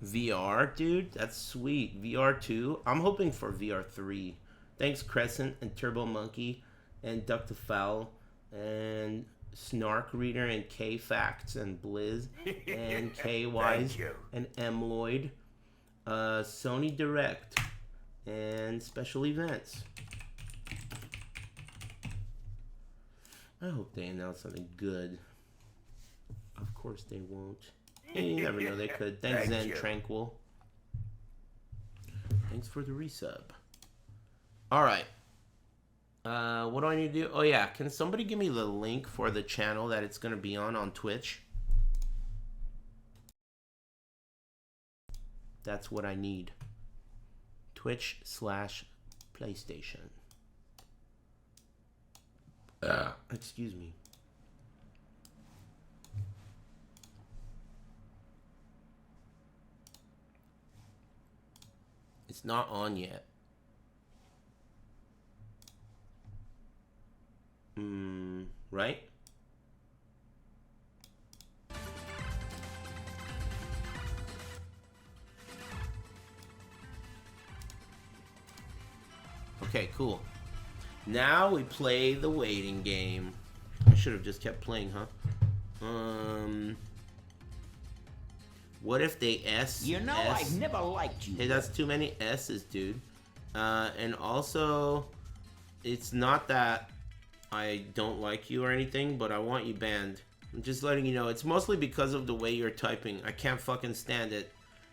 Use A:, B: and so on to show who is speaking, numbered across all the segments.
A: VR, dude, that's sweet. VR 2. I'm hoping for VR 3. Thanks, Crescent and Turbo Monkey and Duck to Foul and Snark Reader and K Facts and Blizz and K Wise and M Lloyd. Sony Direct and special events. I hope they announce something good. Of course they won't. You never know, they could. Thanks, Zen Tranquil. Thanks for the resub. Alright. What do I need to do? Oh yeah, can somebody give me the link for the channel that it's going to be on Twitch? That's what I need. Twitch/PlayStation. Excuse me. It's not on yet. Right? Okay, cool. Now we play the waiting game. I should have just kept playing, huh? What if they S?
B: You know,
A: S?
B: I've never liked you.
A: Hey, that's too many S's, dude. And also, it's not that I don't like you or anything, but I want you banned. I'm just letting you know. It's mostly because of the way you're typing. I can't fucking stand it.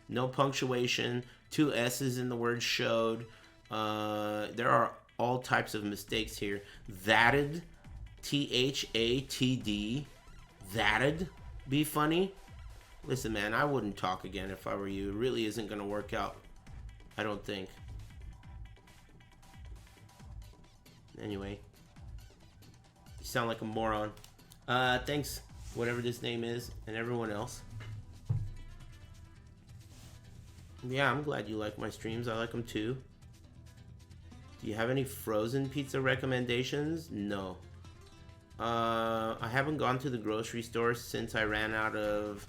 A: No punctuation. 2 S's in the word showed. There are all types of mistakes here. That'd. THATD. That'd be funny. Listen, man, I wouldn't talk again if I were you. It really isn't going to work out. I don't think. Anyway. You sound like a moron. Thanks, whatever this name is, and everyone else. Yeah, I'm glad you like my streams. I like them too. Do you have any frozen pizza recommendations? No. I haven't gone to the grocery store since I ran out of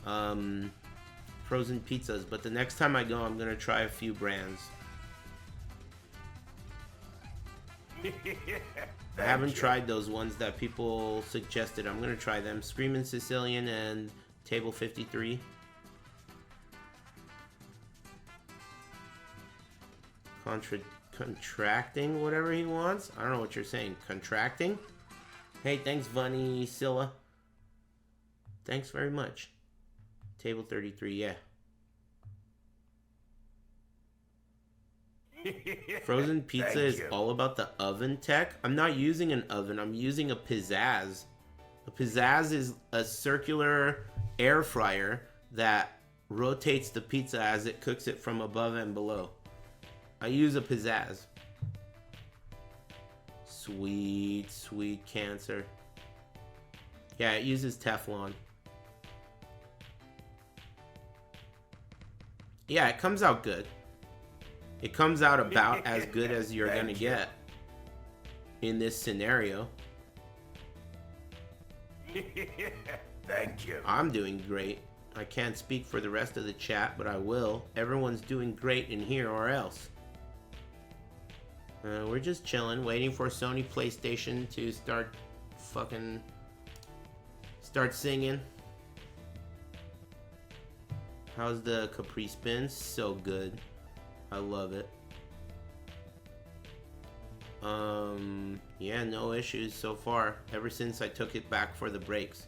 A: frozen pizzas, but the next time I go, I'm gonna try a few brands. I haven't tried those ones that people suggested. I'm gonna try them. Screamin' Sicilian and Table 53. Contracting whatever he wants? I don't know what you're saying. Contracting? Hey, thanks, Bunny Silla. Thanks very much. Table 33, yeah. Frozen pizza is all about the oven tech. I'm not using an oven. I'm using a pizzazz. A pizzazz is a circular air fryer that rotates the pizza as it cooks it from above and below. I use a pizzazz. Sweet, sweet cancer. Yeah, it uses Teflon. Yeah, it comes out good. It comes out about as good as you're gonna get in this scenario.
C: Thank you.
A: I'm doing great. I can't speak for the rest of the chat, but I will. Everyone's doing great in here or else. We're just chilling, waiting for Sony PlayStation to start singing. How's the Capri Spin? So good. I love it. Yeah, no issues so far, ever since I took it back for the breaks.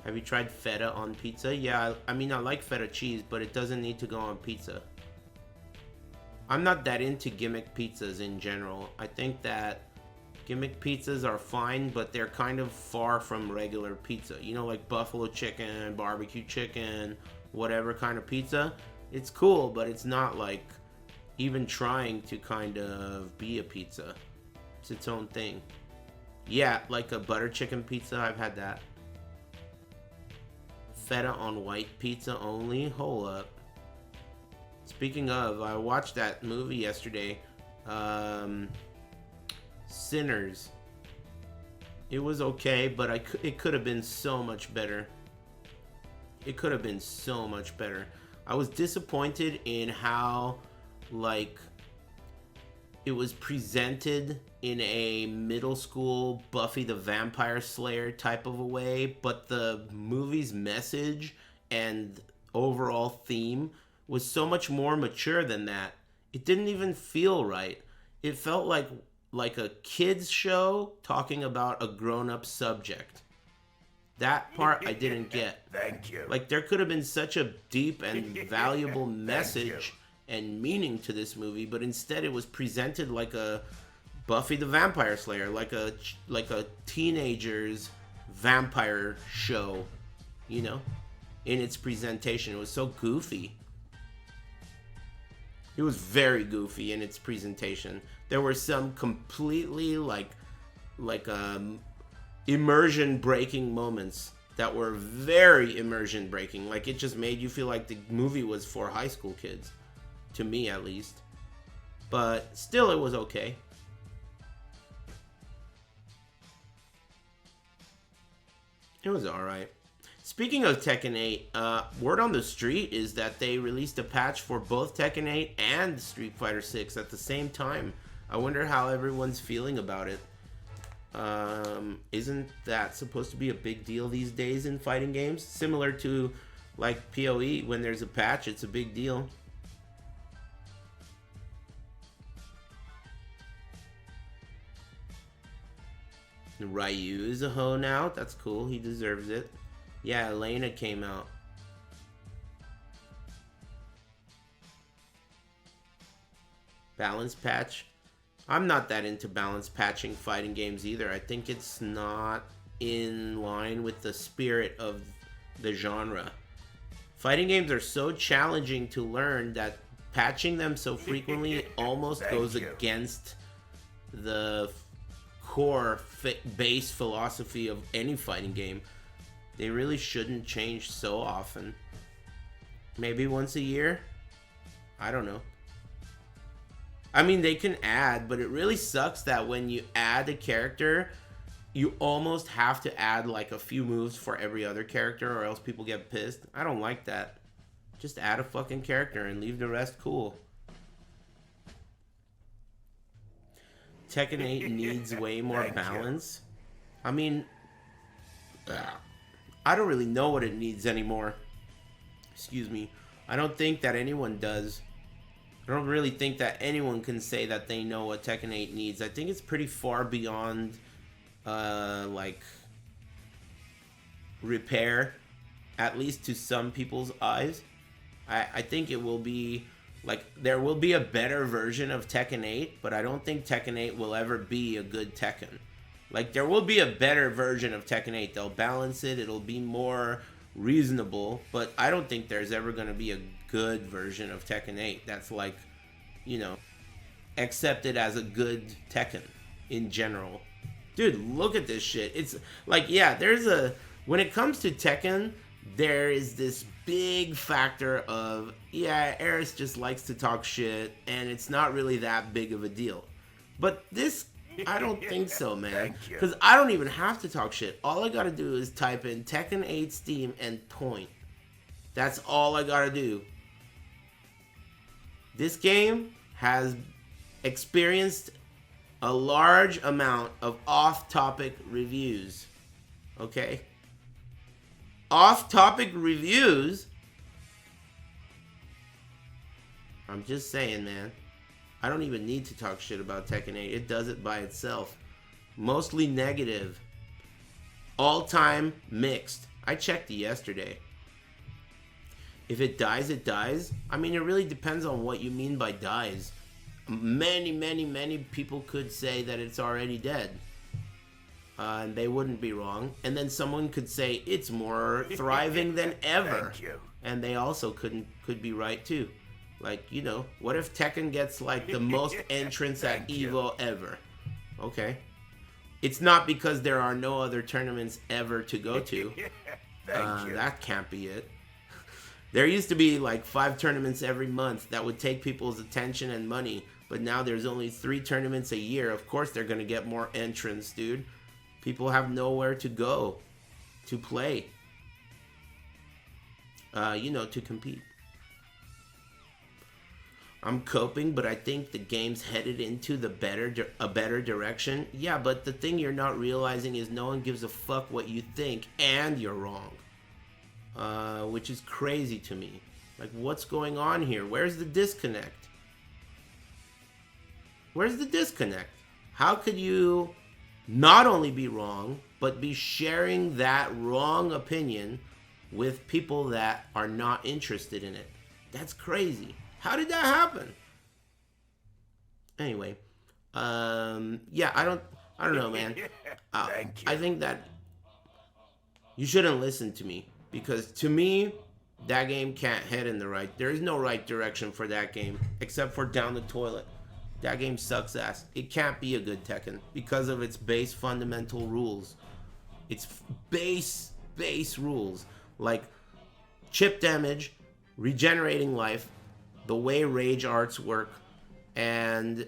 A: Have you tried feta on pizza? Yeah, I mean, I like feta cheese, but it doesn't need to go on pizza. I'm not that into gimmick pizzas in general. I think that gimmick pizzas are fine, but they're kind of far from regular pizza. You know, like buffalo chicken, barbecue chicken, whatever kind of pizza. It's cool, but it's not like even trying to kind of be a pizza. It's its own thing. Yeah, like a butter chicken pizza, I've had that. Feta on white pizza only? Hold up. Speaking of, I watched that movie yesterday. Sinners. It was okay, but it could have been so much better. It could have been so much better. I was disappointed in how, like, it was presented in a middle school Buffy the Vampire Slayer type of a way, but the movie's message and overall theme was so much more mature than that. It didn't even feel right. It felt like a kids show talking about a grown-up subject. That part I didn't get.
C: Thank you.
A: Like, there could have been such a deep and valuable message and meaning to this movie, but instead it was presented like a Buffy the Vampire Slayer, like a teenager's vampire show, you know, in its presentation. It was so goofy. It was very goofy in its presentation. There were some completely like immersion breaking moments that were very immersion breaking. Like, it just made you feel like the movie was for high school kids, to me at least. But still, it was okay. It was alright. Speaking of Tekken 8, word on the street is that they released a patch for both Tekken 8 and Street Fighter 6 at the same time. I wonder how everyone's feeling about it. Isn't that supposed to be a big deal these days in fighting games? Similar to, like, PoE, when there's a patch, it's a big deal. Ryu is a hoe now. That's cool. He deserves it. Yeah, Elena came out. Balance patch. I'm not that into balance patching fighting games either. I think it's not in line with the spirit of the genre. Fighting games are so challenging to learn that patching them so frequently almost goes against the core base philosophy of any fighting game. They really shouldn't change so often. Maybe once a year? I don't know. I mean, they can add, but it really sucks that when you add a character, you almost have to add like a few moves for every other character, or else people get pissed. I don't like that. Just add a fucking character and leave the rest cool. Tekken 8 needs way more balance. I mean, I don't really know what it needs anymore. Excuse me. I don't think that anyone does. I don't really think that anyone can say that they know what Tekken 8 needs. I think it's pretty far beyond, like, repair, at least to some people's eyes. I think it will be, like, there will be a better version of Tekken 8, but I don't think Tekken 8 will ever be a good Tekken. Like, there will be a better version of Tekken 8. They'll balance it. It'll be more reasonable, but I don't think there's ever going to be a good version of Tekken 8 that's, like, you know, accepted as a good Tekken in general. Dude, look at this shit. It's like, yeah, there's a, when it comes to Tekken, there is this big factor of, yeah, Aris just likes to talk shit, and it's not really that big of a deal. But this, I don't think so, man. Because I don't even have to talk shit. All I gotta do is type in Tekken 8 Steam and point. That's all I gotta do. This game has experienced a large amount of off-topic reviews. Okay? Off-topic reviews? I'm just saying, man. I don't even need to talk shit about Tekken 8. It does it by itself. Mostly negative. All-time mixed. I checked it yesterday. If it dies, it dies. I mean, it really depends on what you mean by dies. Many people could say that it's already dead. And they wouldn't be wrong. And then someone could say it's more thriving than ever.
C: Thank you.
A: And they also could be right too. Like, you know, what if Tekken gets like the most entrants at EVO ever? Okay. It's not because there are no other tournaments ever to go to.
C: Thank you.
A: That can't be it. There used to be like 5 tournaments every month that would take people's attention and money, but now there's only 3 tournaments a year. Of course they're going to get more entrants, dude. People have nowhere to go to play. You know, to compete. I'm coping, but I think the game's headed into a better direction. Yeah, but the thing you're not realizing is no one gives a fuck what you think, and you're wrong. Which is crazy to me. Like, what's going on here? Where's the disconnect? Where's the disconnect? How could you not only be wrong, but be sharing that wrong opinion with people that are not interested in it? That's crazy. How did that happen? Anyway, yeah, I don't know, man.
C: Thank you.
A: I think that you shouldn't listen to me, because to me, that game can't head in the right. There is no right direction for that game except for down the toilet. That game sucks ass. It can't be a good Tekken because of its base fundamental rules. Its base rules, like chip damage, regenerating life, the way rage arts work, and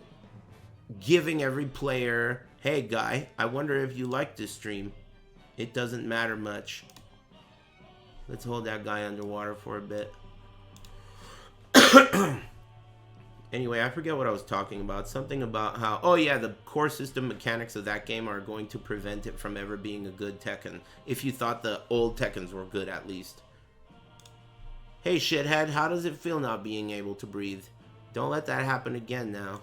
A: giving every player, hey guy, I wonder if you like this stream. It doesn't matter much. Let's hold that guy underwater for a bit. Anyway, I forget what I was talking about. Something about how, oh yeah, the core system mechanics of that game are going to prevent it from ever being a good Tekken. If you thought the old Tekkens were good, at least. Hey shithead, how does it feel not being able to breathe? Don't let that happen again now.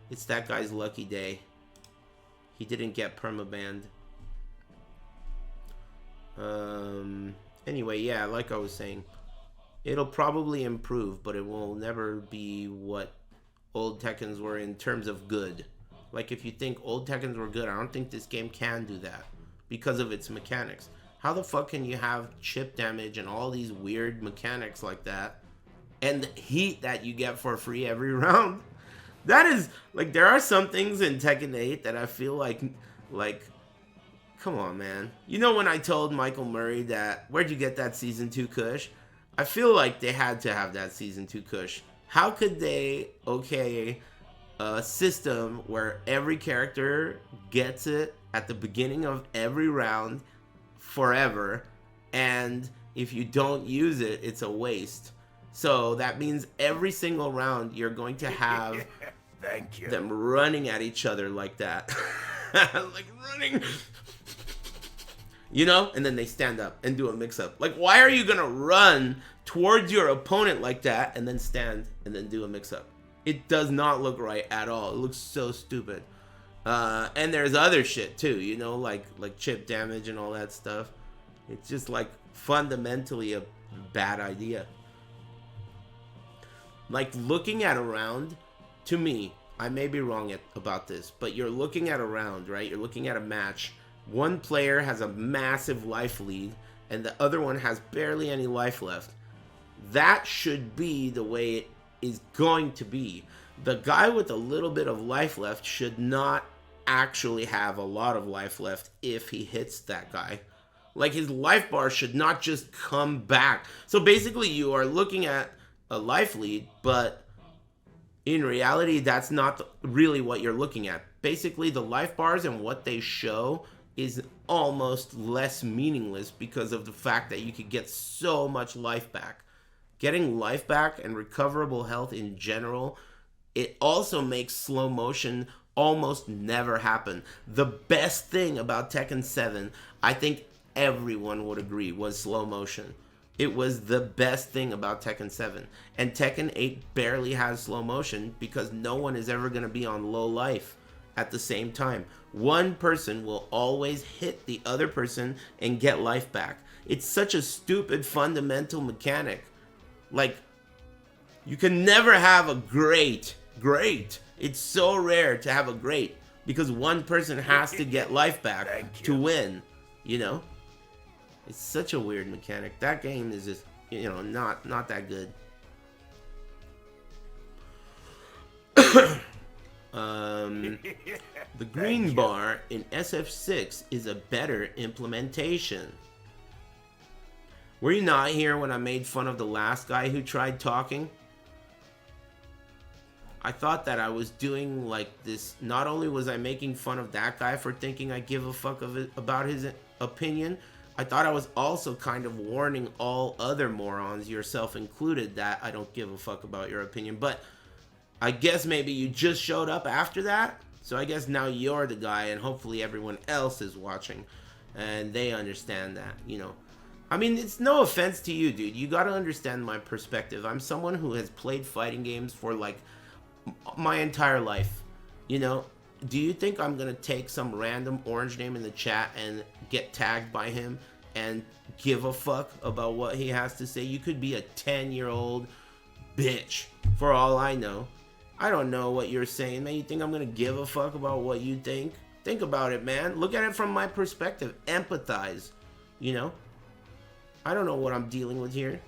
A: It's that guy's lucky day. He didn't get permabanned. Anyway, yeah, like I was saying, it'll probably improve, but it will never be what old Tekkens were in terms of good. Like, if you think old Tekkens were good, I don't think this game can do that because of its mechanics. How the fuck can you have chip damage and all these weird mechanics like that, and the heat that you get for free every round? That is, like, there are some things in Tekken 8 that I feel like, come on, man. You know when I told Michael Murray that, where'd you get that Season 2 Kush? I feel like they had to have that Season 2 Kush. How could they, okay, a system where every character gets it at the beginning of every round forever, and if you don't use it, it's a waste. So that means every single round you're going to have
C: Thank you.
A: them running at each other like that. Like running, you know, and then they stand up and do a mix-up. Like, why are you gonna run towards your opponent like that and then stand and then do a mix-up? It does not look right at all. It looks so stupid. And there's other shit too, you know, like chip damage and all that stuff. It's just like fundamentally a bad idea. Like, looking at a round, to me, I may be wrong about this, but you're looking at a round, right? You're looking at a match. One player has a massive life lead, and the other one has barely any life left. That should be the way it is going to be. The guy with a little bit of life left should not actually have a lot of life left if he hits that guy. Like, his life bar should not just come back. So basically, you are looking at a life lead, but in reality, that's not really what you're looking at. Basically, the life bars and what they show is almost less meaningless because of the fact that you could get so much life back. Getting life back and recoverable health in general, it also makes slow motion almost never happen. The best thing about Tekken 7, I think everyone would agree, was slow motion. It was the best thing about Tekken 7. And Tekken 8 barely has slow motion because no one is ever going to be on low life at the same time. One person will always hit the other person and get life back. It's such a stupid fundamental mechanic. Like, you can never have a great. It's so rare to have a great because one person has to get life back to win, you know? It's such a weird mechanic. That game is just, you know, not that good. The green bar in SF6 is a better implementation. Were you not here when I made fun of the last guy who tried talking? I thought that I was doing like this. Not only was I making fun of that guy for thinking I give a fuck about his opinion, I thought I was also kind of warning all other morons, yourself included, that I don't give a fuck about your opinion. But I guess maybe you just showed up after that. So I guess now you're the guy, and hopefully everyone else is watching and they understand that, you know. I mean, it's no offense to you, dude. You gotta understand my perspective. I'm someone who has played fighting games for like my entire life, you know. Do you think I'm gonna take some random orange name in the chat and get tagged by him and give a fuck about what he has to say? You could be a 10-year-old bitch for all I know. I don't know what you're saying, man. You think I'm gonna give a fuck about what you think? Think about it, man. Look at it from my perspective. Empathize, you know? I don't know what I'm dealing with here.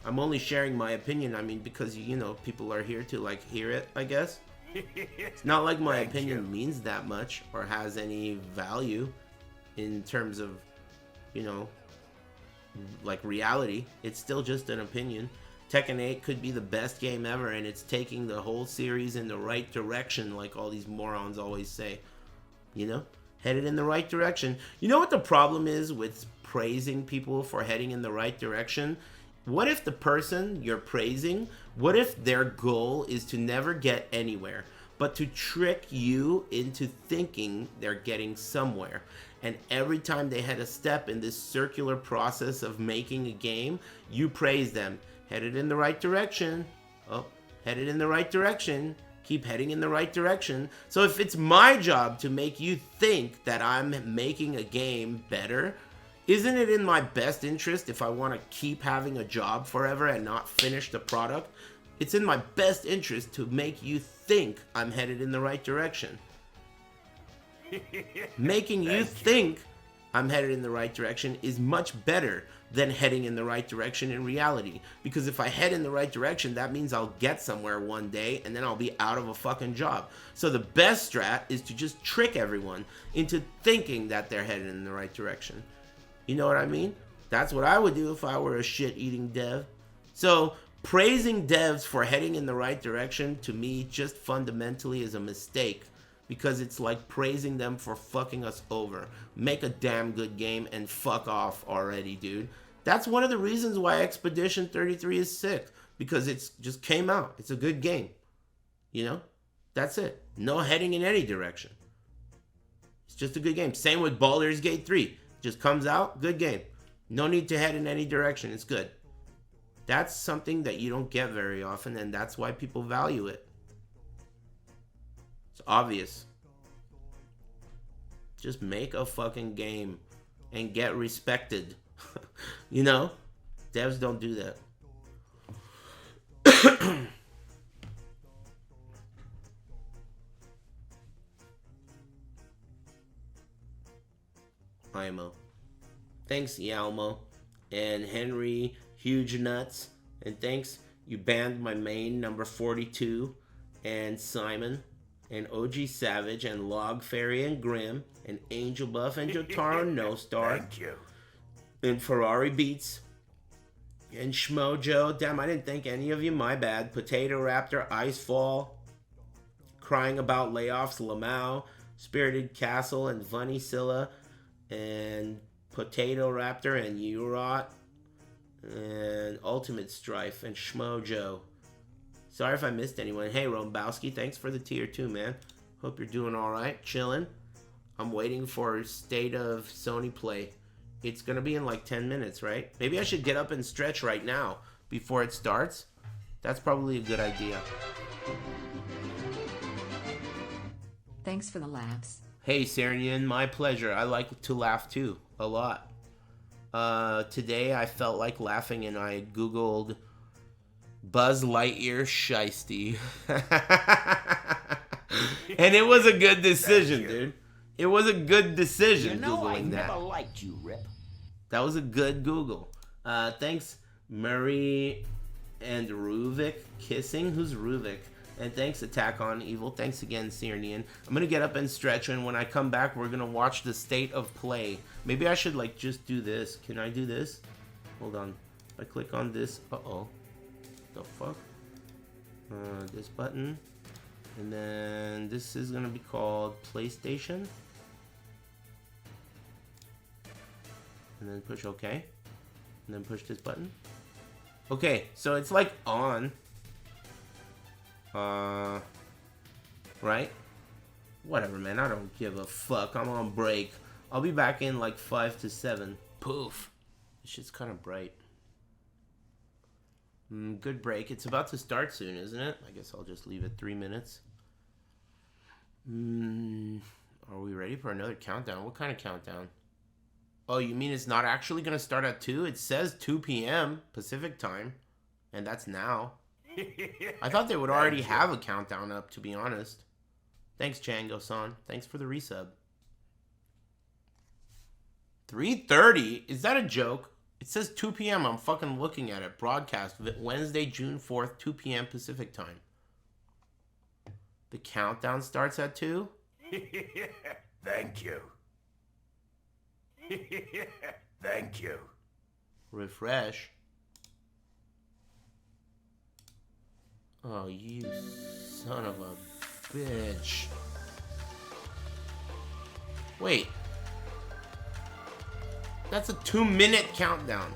A: I'm only sharing my opinion, I mean, because, you know, people are here to, like, hear it, I guess. It's not like my opinion means that much or has any value in terms of, you know, like, reality. It's still just an opinion. Tekken 8 could be the best game ever, and it's taking the whole series in the right direction, like all these morons always say. You know? Headed in the right direction. You know what the problem is with praising people for heading in the right direction? What if the person you're praising, what if their goal is to never get anywhere, but to trick you into thinking they're getting somewhere? And every time they had a step in this circular process of making a game, you praise them. Headed in the right direction. Oh, headed in the right direction. Keep heading in the right direction. So if it's my job to make you think that I'm making a game better, isn't it in my best interest, if I want to keep having a job forever and not finish the product? It's in my best interest to make you think I'm headed in the right direction. Making you think I'm headed in the right direction is much better than heading in the right direction in reality. Because if I head in the right direction, that means I'll get somewhere one day and then I'll be out of a fucking job. So the best strat is to just trick everyone into thinking that they're headed in the right direction. You know what I mean? That's what I would do if I were a shit-eating dev. So praising devs for heading in the right direction, to me, just fundamentally is a mistake. Because it's like praising them for fucking us over. Make a damn good game and fuck off already, dude. That's one of the reasons why Expedition 33 is sick. Because it's just came out. It's a good game. You know? That's it. No heading in any direction. It's just a good game. Same with Baldur's Gate 3. Just comes out, good game. No need to head in any direction. It's good. That's something that you don't get very often, and that's why people value it. It's obvious. Just make a fucking game and get respected. You know? Devs don't do that. IMO. Thanks, Yalmo. And Henry Huge Nuts. And thanks, you banned my main number 42. And Simon. And OG Savage. And Log Fairy and Grim. And Angel Buff and Jotaro No Star.
C: Thank you.
A: And Ferrari Beats. And Schmojo. Damn, I didn't thank any of you. My bad. Potato Raptor. Icefall. Crying About Layoffs. Lamau. Spirited Castle. And Vunny Silla. And Potato Raptor and Urot and Ultimate Strife and Schmojo. Sorry if I missed anyone. Hey, Rombowski, thanks for the tier 2, man. Hope you're doing alright. Chilling. I'm waiting for State of Sony Play. It's gonna be in like 10 minutes, right? Maybe I should get up and stretch right now before it starts. That's probably a good idea.
B: Thanks for the laughs.
A: Hey, Serenian, my pleasure. I like to laugh too, a lot. Today I felt like laughing and I Googled Buzz Lightyear Shiesty. And it was a good decision, dude. It was a good decision, Googling that.
D: I never liked you, Rip.
A: That was a good Google. Thanks, Murray and Ruvik Kissing. Who's Ruvik? And thanks, Attack on Evil. Thanks again, Sirnian. I'm going to get up and stretch, and when I come back, we're going to watch the State of Play. Maybe I should, like, just do this. Can I do this? Hold on. If I click on this. Uh-oh. The fuck? This button. And then this is going to be called PlayStation. And then push OK. And then push this button. Okay, so it's like on. Right? Whatever, man. I don't give a fuck. I'm on break. I'll be back in like 5 to 7. Poof. This shit's kind of bright. Good break. It's about to start soon, isn't it? I guess I'll just leave it 3 minutes. Are we ready for another countdown? What kind of countdown? Oh, you mean it's not actually going to start at 2? It says 2 p.m. Pacific time. And that's now. I thought they would already have a countdown up, to be honest. Thanks, Chango-san. Thanks for the resub. 3:30? Is that a joke? It says 2 p.m. I'm fucking looking at it. Broadcast Wednesday, June 4th, 2 p.m. Pacific time. The countdown starts at 2?
C: Thank you. Thank you.
A: Refresh. Oh, you son of a bitch. Wait. That's a 2-minute countdown.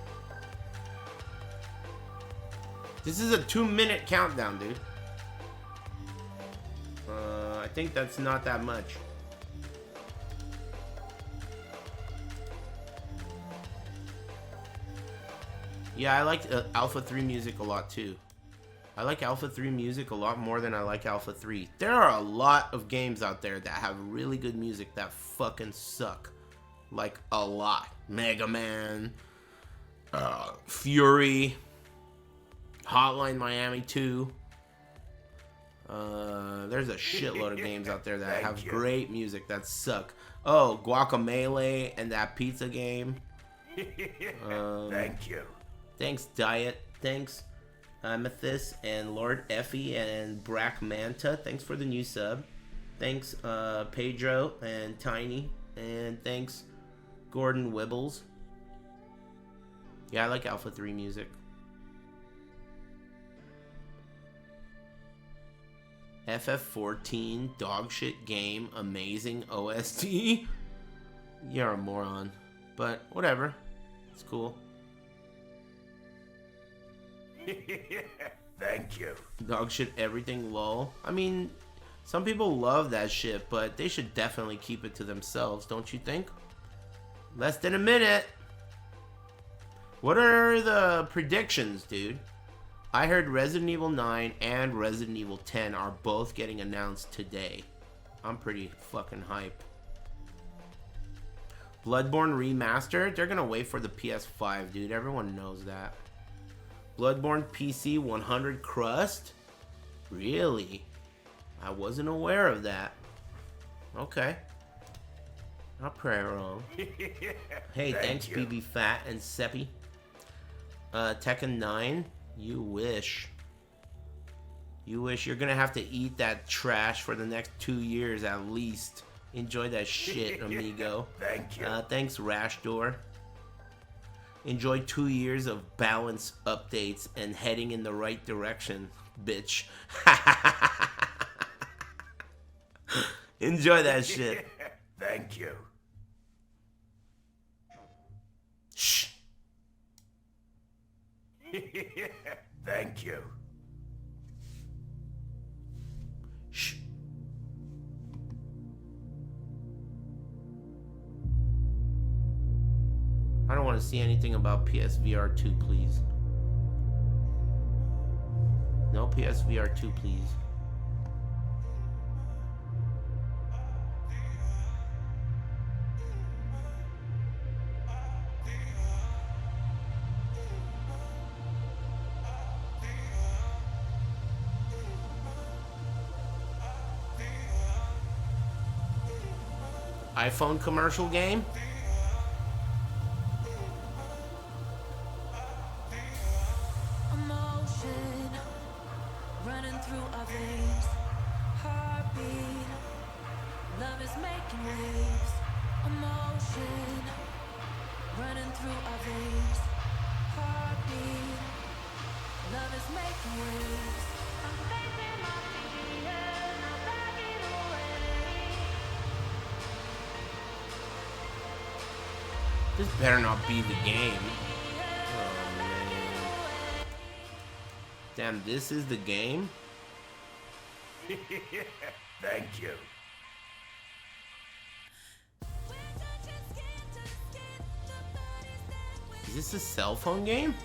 A: This is a 2-minute countdown, dude. I think that's not that much. Yeah, I like Alpha 3 music a lot too. I like Alpha 3 music a lot more than I like Alpha 3. There are a lot of games out there that have really good music that fucking suck. Like, a lot. Mega Man, Fury, Hotline Miami 2. There's a shitload of games out there that have great music that suck. Oh, Guacamelee and that pizza game.
C: Thank you.
A: Thanks, Diet. Thanks, Amethyst and Lord Effie and Brack Manta. Thanks for the new sub. Thanks, Pedro and Tiny. And thanks, Gordon Wibbles. Yeah, I like Alpha 3 music. FF14, dog shit game, amazing OST. You're a moron. But whatever. It's cool.
C: Thank you.
A: Dog shit everything, lol. I mean, some people love that shit, but they should definitely keep it to themselves, don't you think? Less than a minute. What are the predictions, dude? I heard Resident Evil 9 and Resident Evil 10 are both getting announced today. I'm pretty fucking hype. Bloodborne Remastered? They're gonna wait for the PS5, dude. Everyone knows that. Bloodborne PC 100 crust? Really? I wasn't aware of that. Okay. Not pray wrong. Hey, thanks BB Fat and Seppi. Tekken 9? You wish. You wish. You're gonna have to eat that trash for the next 2 years at least. Enjoy that shit, amigo.
C: Thank you.
A: Thanks, Rashdor. Enjoy 2 years of balance updates and heading in the right direction, bitch. Enjoy that shit.
C: Thank you.
A: Shh.
C: Thank you.
A: Shh. I don't want to see anything about PSVR 2, please. No PSVR 2, please. iPhone commercial game?
D: Emotion running through our veins, heartbeat, love is making waves. Emotion running through our veins, heartbeat, love is making waves. I'm facing my fears, not backing away.
A: This better not be the game. Oh, man. Damn, this is the game?
C: Thank you.
A: Is this a cell phone game?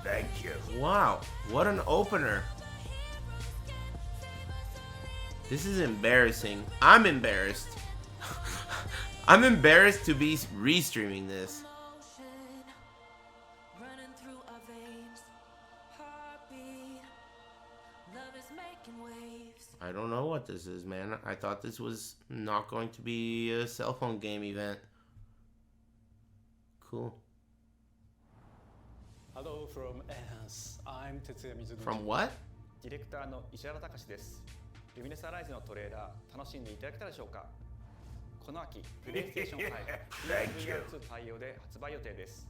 C: Thank you.
A: Wow, what an opener. This is embarrassing. I'm embarrassed. I'm embarrassed to be restreaming this.
D: Running through our veins, heartbeat. Love is making waves.
A: I don't know what this is, man. I thought this was not going to be a cell phone game event. Cool.
E: Hello from Aris. I'm Tetsuya Mizuguchi.
A: From what?
F: ディレクターの石原隆です。ルミネスアライズのトレーラー楽しんでいただけたでしょうか。この秋、プレイステーション5
C: Thank you.
F: 2対応で発売予定です。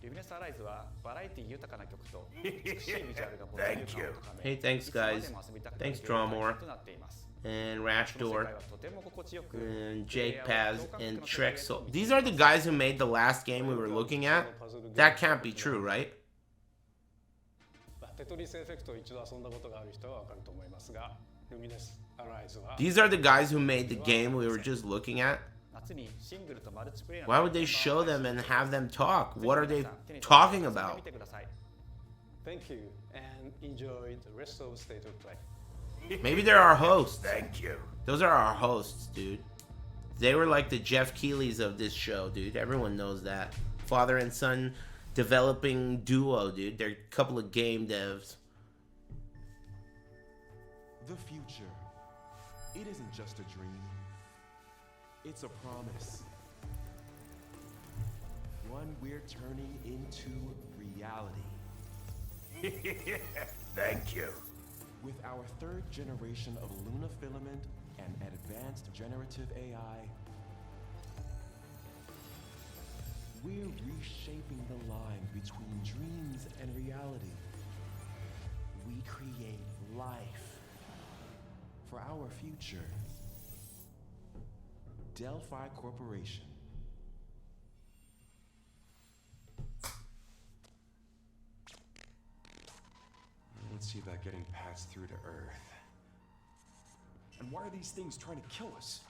F: ルミネスアライズはバラエティ豊かな曲と美しいビジュアルが没入感を高め、
A: Hey, thanks
F: いつまで
A: guys.
F: も遊びたくなる
A: Thanks Drawmore
F: となっています。
A: and Rash
F: この世
A: Door
F: 界はとても心地よく、
A: and Jake Paz and Trexel. These are the guys who made the last game we were looking at? That can't be true, right?
E: テトリスエフェクトを一度遊んだことがある人はわかると思いますが、ルミネスアライズは
A: These are the guys who made the game we were just looking at?
F: 夏にシングルとマルチプレイヤー
A: Why would they show them and have them talk? What are they talking about?
F: 見てください。
E: Thank you and enjoy the rest of State of Play.
A: Maybe they're our hosts.
C: Thank you.
A: Those are our hosts, dude. They were like the Jeff Keighley's of this show, dude. Everyone knows that. Father and son developing duo, dude. They're a couple of game devs.
G: The future. It isn't just a dream. It's a promise. One we're turning into reality.
C: Thank you.
G: With our third generation of Luna filament and advanced generative AI, we're reshaping the line between dreams and reality. We create life for our future. Delphi Corporation.
H: Let's see about getting passed through to Earth. And why are these things trying to kill us?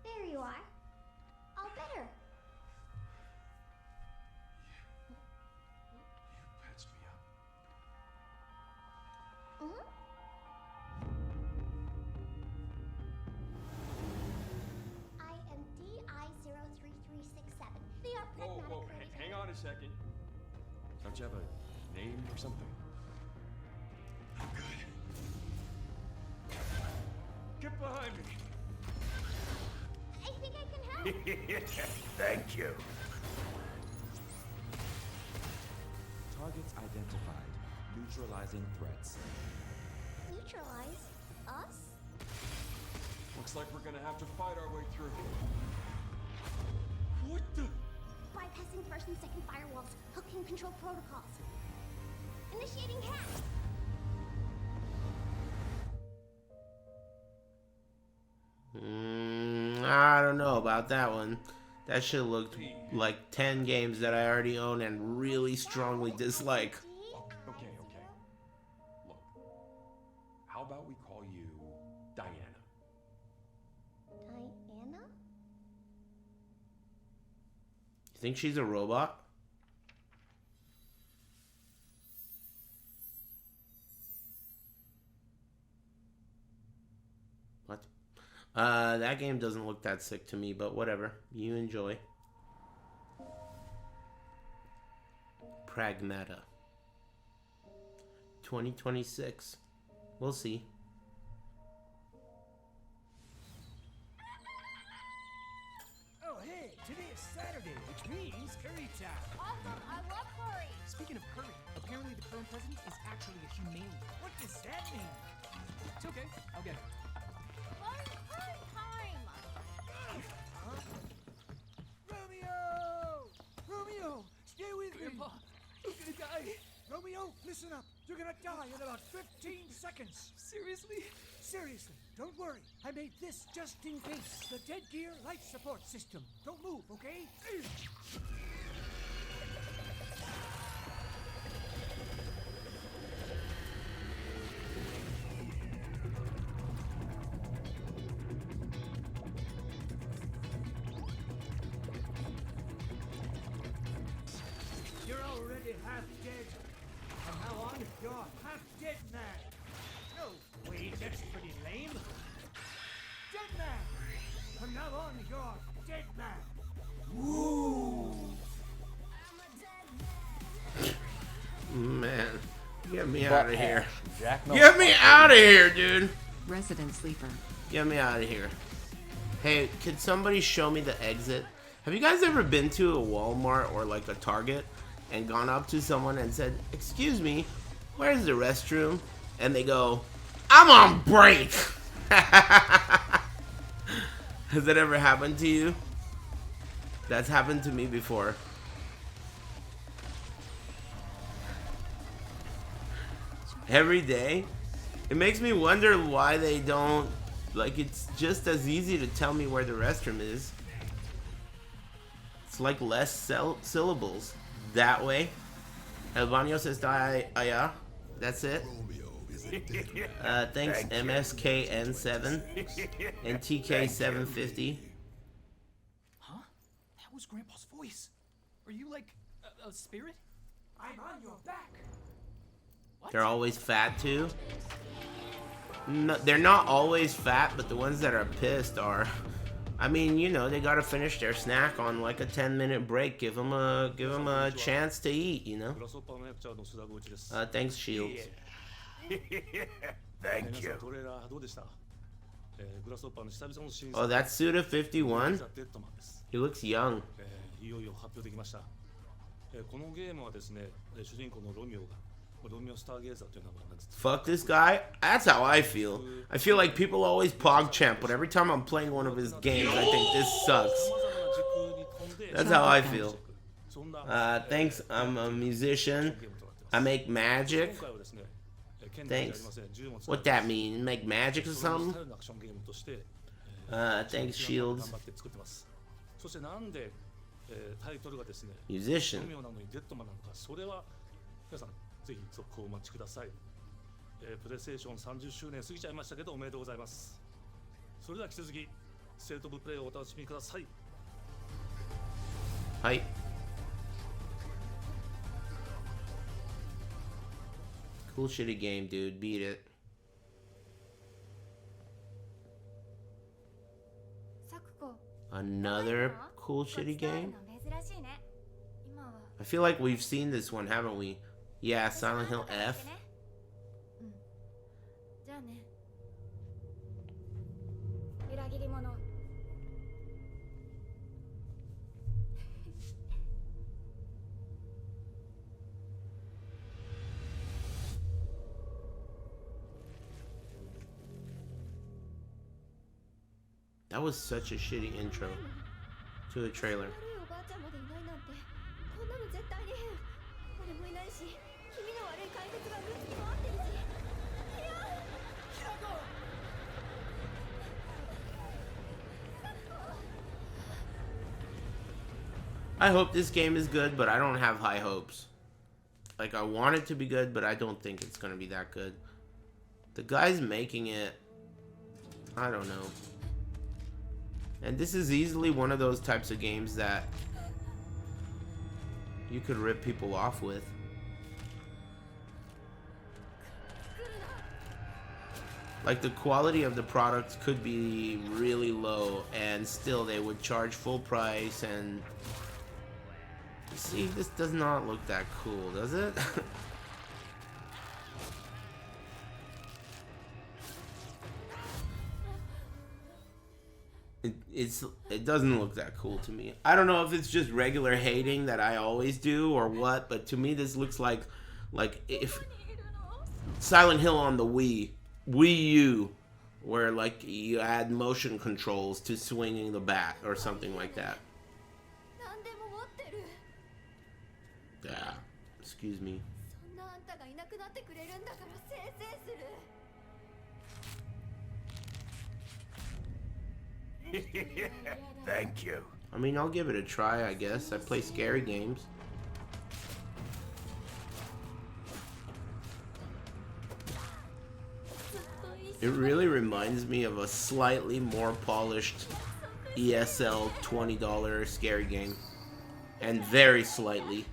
I: There you are. All better.
H: You patched me up.
I: Mm-hmm. I am DI-03367. We are pragmatic.
H: Hang on a second. Don't you have a name or something? Good. Get behind me.
I: I think I can help.
C: Thank you.
G: Targets identified. Neutralizing threats.
I: Neutralize us?
H: Looks like we're gonna have to fight our way through. What the?
I: Bypassing first and second firewalls. Hooking control protocols. Initiating hack.
A: I don't know about that one. That shit looked like 10 games that I already own and really strongly dislike.
H: Okay. Look. How about we call you Diana?
I: Diana?
A: You think she's a robot? What? That game doesn't look that sick to me, but whatever. You enjoy. Pragmata. 2026. We'll see.
J: Oh, hey, today is Saturday, which means curry time.
I: Awesome, I love curry.
J: Speaking of curry, apparently the current president is actually a humane. What does that mean? It's okay, I'll get it.
I: Curry time.
J: Romeo! Romeo, stay with
K: Grandpa,
J: me. You're gonna die.
K: Romeo, listen up. You're
J: gonna die in about 15 seconds.
K: Seriously?
J: Seriously, don't worry. I made this just in case. The dead gear life support system. Don't move, okay? You're already half dead. From now on, you're half dead man. No, wait, that's pretty lame. Dead man. From now on, you're dead man. Woo!
A: Man, get me out of here.
L: Jack
A: Get me out of here, dude.
B: Resident sleeper.
A: Get me out of here. Hey, could somebody show me the exit? Have you guys ever been to a Walmart or like a Target and gone up to someone and said, "Excuse me, where's the restroom?" And they go, "I'm on break." Has that ever happened to you? That's happened to me before. Every day. It makes me wonder why they don't, like, it's just as easy to tell me where the restroom is. It's like less syllables. That way. El baño está allá. That's it. Thanks MSKN7 and TK750.
K: Huh? That was Grandpa's voice. Are you like a spirit?
J: I'm on your back.
K: What?
A: They're always fat too. No, they're not always fat, but the ones that are pissed are. I mean, you know, they gotta finish their snack on like a 10-minute break. Give them a chance to eat, you know. Thanks, Shields.
C: Thank you.
A: Oh, that's Suda 51. He looks young. Fuck this guy. That's how I feel. I feel like people always PogChamp, but every time I'm playing one of his games, I think this sucks. That's how I feel. Thanks. I'm a musician. I make magic. Thanks. What that mean? Make magic or something? Thanks, Shields. Musician.
M: ぜひ続行お待ちください。プレイステーション30周年過ぎちゃいましたけどおめでとうございます。それでは引き続きステートオブプレイをお楽しみください。
A: はい。Cool shitty game, dude. Beat it. Another cool shitty game? I feel like we've seen this one, haven't we? Yeah, Silent Hill F. That was such a shitty intro to the trailer. I hope this game is good, but I don't have high hopes. Like, I want it to be good, but I don't think it's gonna be that good. The guys making it, I don't know. And this is easily one of those types of games that you could rip people off with. Like, the quality of the product could be really low, and still they would charge full price. And you see, this does not look that cool, does it? It doesn't look that cool to me. I don't know if it's just regular hating that I always do or what, but to me this looks like if Silent Hill on the Wii U, where like you add motion controls to swinging the bat or something like that. Yeah, excuse me.
C: Thank you.
A: I mean, I'll give it a try, I guess. I play scary games. It really reminds me of a slightly more polished ESL $20 scary game. And very slightly.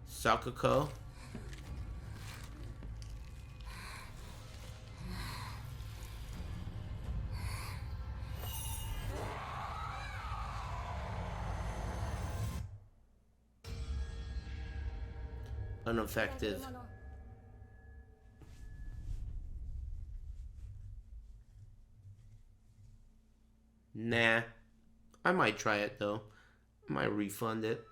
A: Sakako. Ineffective. Nah. I might try it though. I might refund it.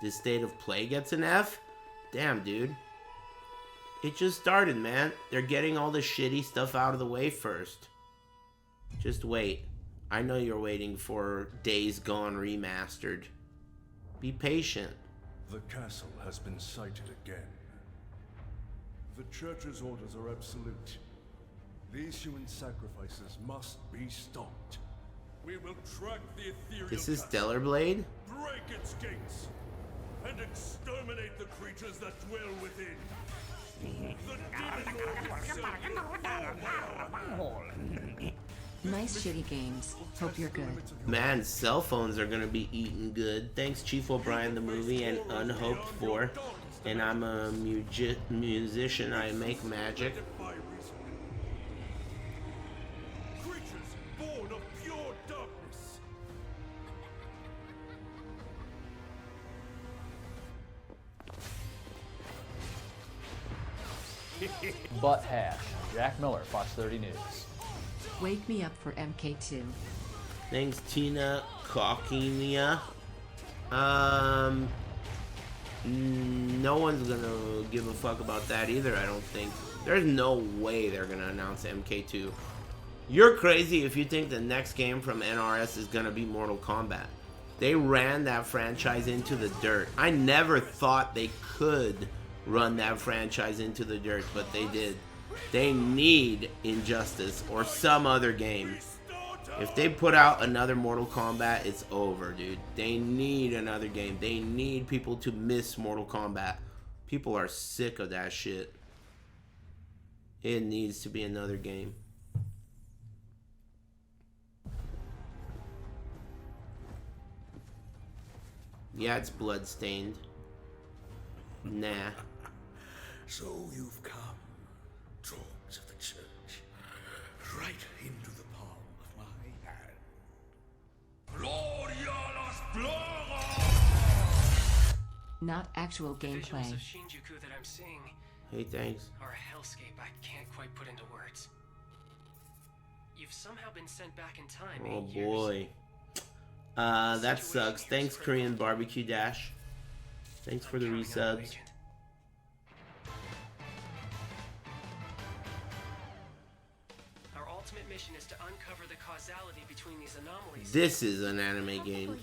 A: This state of play gets an F? Damn, dude. It just started, man. They're getting all the shitty stuff out of the way first. Just wait. I know you're waiting for Days Gone Remastered. Be patient.
L: The castle has been sighted again. The Church's orders are absolute. These human sacrifices must be stopped.
C: We will track the ethereal
A: This is
C: castle,
A: Stellar Blade?
C: break its gates, and exterminate the creatures that dwell within. The demon lord himself.
B: Nice shitty games. Hope you're good.
A: Man, cell phones are gonna be eating good. Thanks, Chief O'Brien, the movie, and Unhoped For. And I'm a musician. I make magic.
C: Creatures born of pure darkness.
N: Butt hash. Jack Miller, Fox 30 News.
B: Wake me up for MK2.
A: Thanks, Tina Coquinia. No one's gonna give a fuck about that either, I don't think. There's no way they're gonna announce MK2. You're crazy if you think the next game from NRS is gonna be Mortal Kombat. They ran that franchise into the dirt. I never thought they could run that franchise into the dirt, but they did. They need Injustice or some other game. If they put out another Mortal Kombat, it's over, dude. They need another game. They need people to miss Mortal Kombat. People are sick of that shit. It needs to be another game. Yeah, it's bloodstained. Nah.
C: So you've come, dogs of the church, right into the palm of my hand. Gloria las Plagas!
B: Not actual
O: The visuals
B: gameplay.
O: of Shinjuku that I'm seeing
A: Hey, thanks.
O: are a hellscape I can't quite put into words. You've somehow been sent back in time.
A: Oh
O: 8 years.
A: boy. That sucks. Thanks, Korean Barbecue Dash. Thanks for the resubs.
O: Our ultimate mission is to uncover the causality between these anomalies.
A: This is an anime game.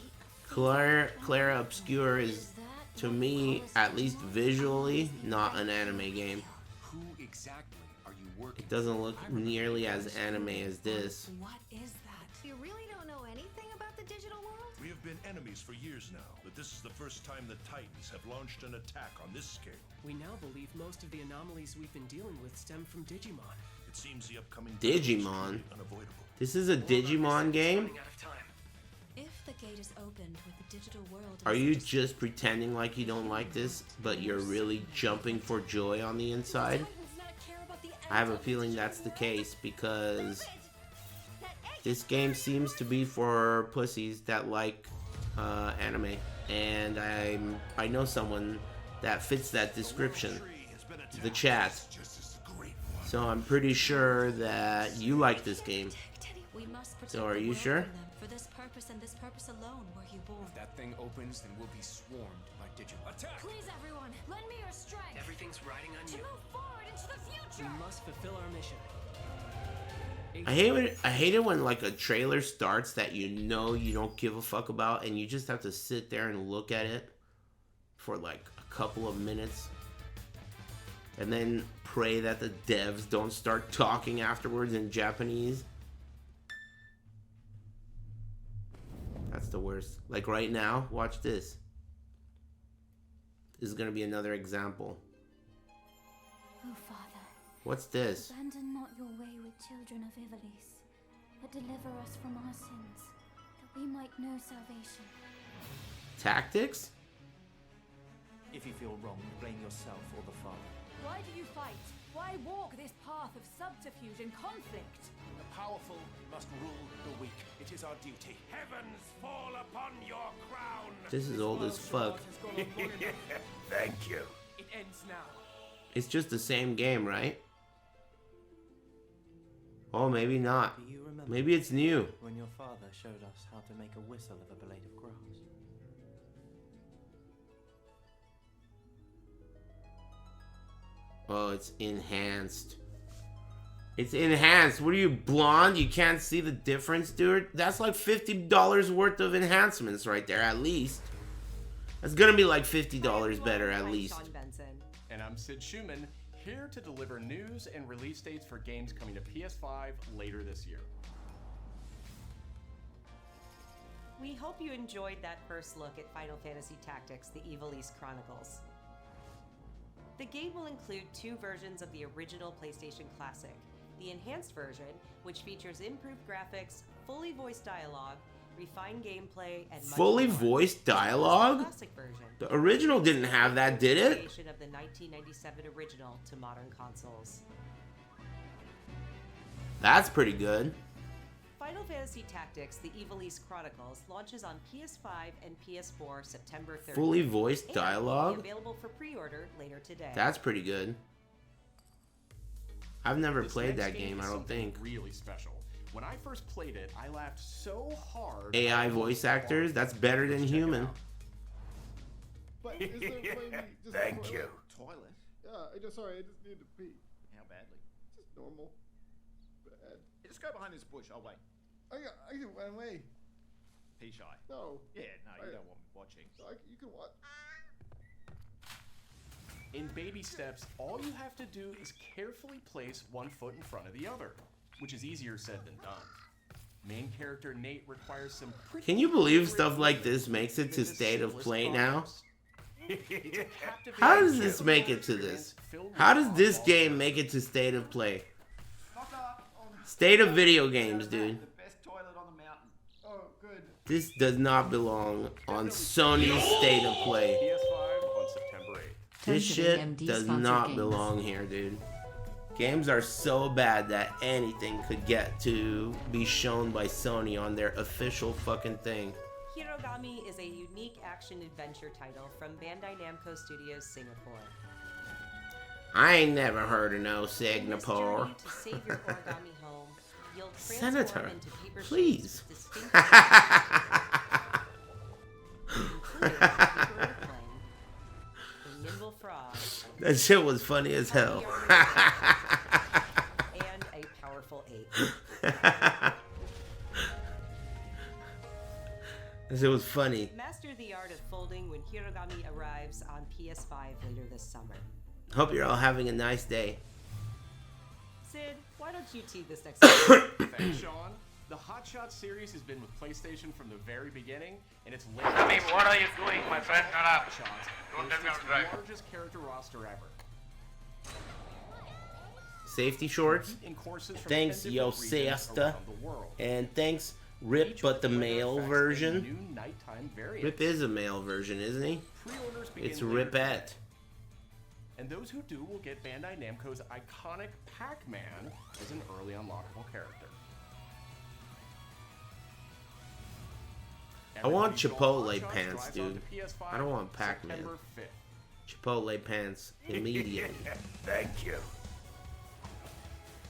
A: Clara Obscure is, to me, at least visually, not an anime game.
H: Who exactly are you working?
A: It doesn't look nearly as anime as this.
I: What is that? You really don't know anything about the digital world?
C: We have been enemies for years now, but this is the first time the Titans have launched an attack on this scale.
O: We now believe most of the anomalies we've been dealing with stem from Digimon.
C: It seems the upcoming
A: Digimon?
C: unavoidable.
A: This is a Digimon game?
O: Running out of time.
I: If the gate is opened with the digital world,
A: Are you just pretending like you don't like this, but you're really jumping for joy on the inside? I have a feeling that's the case because this game seems to be for pussies that like anime, and I know someone that fits that description, the chat. So I'm pretty sure that you like this game. So are you sure?
I: For this purpose and this purpose alone were you born.
H: If that thing opens, then we'll be swarmed by Digimon. Attack!
I: Please, everyone, lend me your strength
O: Everything's riding on
I: to
O: you.
I: move forward into the
O: We
I: future.
O: must fulfill our mission.
A: I hate it when like a trailer starts that you know you don't give a fuck about and you just have to sit there and look at it for like a couple of minutes and then pray that the devs don't start talking afterwards in Japanese. That's the worst. Like right now, watch this. This is gonna be another example.
I: Oh, Father.
A: What's this?
I: Abandon not your wayward children of Ivalice, but deliver us from our sins, that we might know salvation.
A: Tactics?
J: If you feel wrong, blame yourself or the Father.
P: Why do you fight? Why walk this path of subterfuge and conflict?
Q: The powerful must rule the weak. It is our duty. Heavens fall upon your crown.
A: This is old as fuck.
Q: Thank you.
J: It ends now.
A: It's just the same game, right? Oh, maybe not.
J: Do you remember
A: Maybe it's new.
J: when your father showed us how to make a whistle of a blade of grass?
A: Oh, it's enhanced. It's enhanced. What are you, blonde? You can't see the difference, dude? That's like $50 worth of enhancements right there, at least. That's gonna be like $50 better, at least.
R: And I'm Sid Schumann, here to deliver news and release dates for games coming to PS5 later this year.
S: We hope you enjoyed that first look at Final Fantasy Tactics: The Evil East Chronicles. The game will include 2 versions of the original PlayStation Classic. The enhanced version, which features improved graphics, fully voiced dialogue, refined gameplay, and much
A: Fully
S: more.
A: voiced
S: The
A: dialogue?
S: classic version.
A: The original didn't have that, did it?
S: Creation of the 1997 original to modern consoles.
A: That's pretty good.
S: Final Fantasy Tactics: The Evil East Chronicles launches on PS5 and PS4 September 30th.
A: Fully voiced
S: and will be
A: dialogue?
S: available for pre-order later today.
A: That's pretty good. I've never
R: This
A: played
R: next
A: that game,
R: is
A: I don't
R: something
A: think.
R: really special. When I first played it, I laughed so hard.
A: AI voice actors? That's better than human.
T: But is there maybe just
Q: Thank you.
T: Toilet? Yeah, I just sorry, I just need to pee.
U: How badly?
T: Just normal. Bad.
U: Hey, just go behind this bush. I'll wait.
T: I can run away.
U: Pea shy.
T: No.
U: Yeah, no, you don't want me watching.
T: You can watch.
R: In baby steps, all you have to do is carefully place one foot in front of the other, which is easier said than done. Main character Nate requires some pretty
A: Can you believe stuff like this makes it to State of Play now? How does this make it to this? How does this game make it to State of Play? State of video games, dude.
U: The best toilet on the mountain.
T: Oh, good.
A: This does not belong on Sony's State of Play.
R: PS5 on September 8th.
A: This shit
B: AMD
A: does
B: sponsored
A: not
B: games.
A: belong here, dude. Games are so bad that anything could get to be shown by Sony on their official fucking thing.
S: Hirogami is a unique action-adventure title from Bandai Namco Studios Singapore.
A: I ain't never heard of no
S: In this
A: Singapore.
S: journey to save your origami home, you'll transform
A: Senator,
S: into paper
A: please.
S: shapes with distinct including a paper airplane, a nimble frog,
A: That shit was funny as hell.
S: and a powerful ape.
A: That shit was funny.
S: Master the art of folding when Hirogami arrives on PS5 later this summer.
A: Hope you're all having a nice day.
S: Sid, why don't you tee this next one?
R: Thanks, Sean. The Hot Shot series has been with PlayStation from the very beginning, and it's
V: I mean, what are you doing, my friend? Shut up.
R: Hot Shots
V: Don't
R: is
V: tell me
R: its
V: I'm right.
R: largest character roster ever.
A: Safety shorts.
R: In courses from
A: Thanks,
R: 10
A: yo,
R: different regions
A: siesta.
R: around the world.
A: And thanks, Rip, but the male version.
R: New nighttime variants.
A: Rip is a male version, isn't he?
R: Pre-orders begin
A: It's
R: later today.
A: Ripette.
R: And those who do will get Bandai Namco's iconic Pac-Man as an early unlockable character.
A: I want
R: Everybody's
A: Chipotle
R: Hot Shots
A: pants,
R: drives
A: dude.
R: onto PS5
A: I don't want Pac-Man.
R: September 5th.
A: Chipotle pants immediately.
Q: Thank you.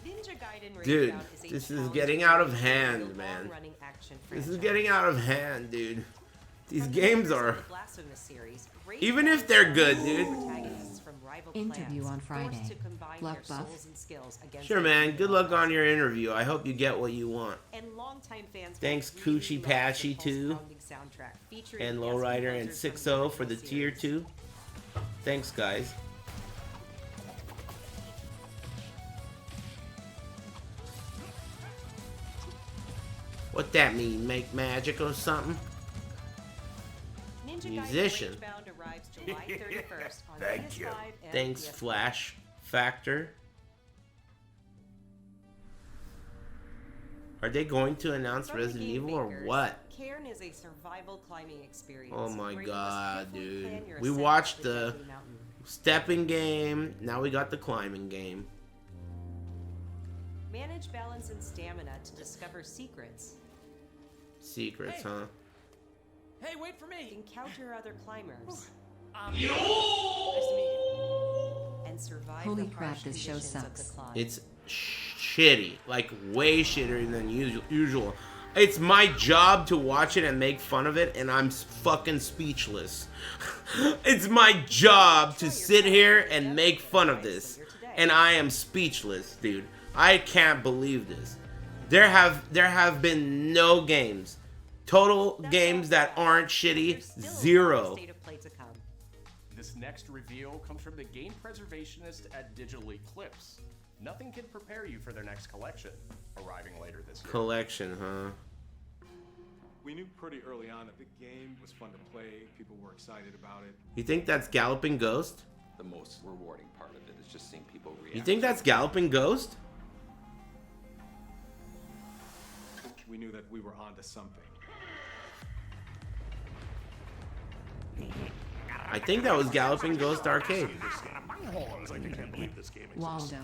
S: Ninja Gaiden
A: Dude,
S: Ragedown
A: this is
S: challenge
A: getting out of
S: to
A: hand,
S: build a
A: man.
S: long-running action
A: This is
S: franchise.
A: getting out of hand, dude. These
S: From
A: games
S: the
A: are...
S: creators of the Blasphemous series,
A: Even if they're good, dude.
S: protagonists from rival
B: Interview
S: clans,
B: on Friday.
S: forced to combine
B: Luck
S: their
B: buff?
S: souls and skills against
A: Sure,
S: their
A: man.
S: evil
A: Good luck on
S: opponents.
A: your interview. I hope you get what you want.
S: And longtime fans
A: Thanks,
S: will really
A: Coochie
S: love the
A: Patchy 2
S: pulse-pounding soundtrack featuring
A: and
S: guest
A: Lowrider and
S: composers from
A: 6-0 for the
S: original
A: tier
S: series.
A: 2. Thanks, guys. What that mean? Make magic or something?
S: Ninja Gaiden
A: Musician.
S: Ragebound arrives July 31st on
A: Thank
S: PS5
A: you.
S: and
A: Thanks,
S: PS4.
A: Flash Factor. Are they going to announce
S: From the
A: Resident
S: game
A: Evil or
S: makers,
A: what?
S: Cairn is a survival climbing experience.
A: Oh my
S: where you must
A: god,
S: carefully
A: dude.
S: plan your
A: We
S: ascent
A: watched
S: up
A: the
S: deadly mountain.
A: stepping game. Now we got the climbing game.
S: Manage balance and stamina to discover secrets.
A: Secrets, huh?
K: Hey, wait for me!
S: Encounter other climbers.
K: Nice to meet you.
S: And survive
B: Holy
S: the
B: crap,
S: harsh
B: this show
S: conditions of
B: sucks.
S: the climb.
A: It's shitty. Like, way shittier than usual. It's my job to watch it and make fun of it, and I'm fucking speechless. It's my job to sit here and make fun of this, and I am speechless, dude. I can't believe this. There have been no games, total games that aren't shitty, zero.
S: State of play to come.
R: This next reveal comes from the game preservationist at Digital Eclipse. Nothing can prepare you for their next collection, arriving later this year.
A: Collection, huh?
G: We knew pretty early on that the game was fun to play. People were excited about it.
A: You think that's Galloping Ghost?
D: The most rewarding part of it is just seeing people react.
A: You think that's Galloping Ghost?
G: We knew that we were onto something.
A: I think that was Galloping Ghost Arcade.
B: Waldo.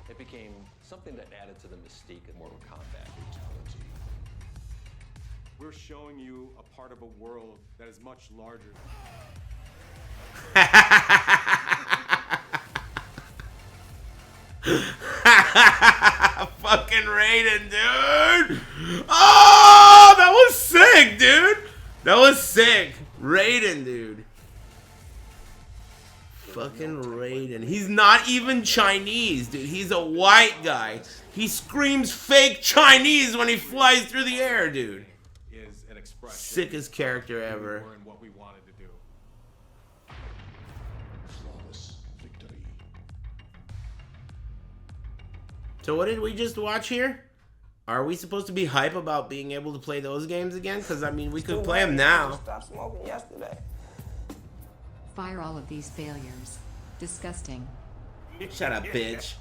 D: It became something that added to the mystique of Mortal Kombat.
G: We're showing you a part of a world that is much larger.
A: Fucking Raiden, dude! Oh, that was sick, dude! That was sick. Raiden, dude. Fucking Raiden. He's not even Chinese, dude. He's a white guy. He screams fake Chinese when he flies through the air, dude.
G: Is an expression.
A: Sickest character ever.
G: We were in what we wanted to do.
C: Flawless victory.
A: So what did we just watch here? Are we supposed to be hype about being able to play those games again? Because, I mean, we could play them now.
F: Stop smoking yesterday.
B: Fire all of these failures. Disgusting.
A: Shut up, bitch.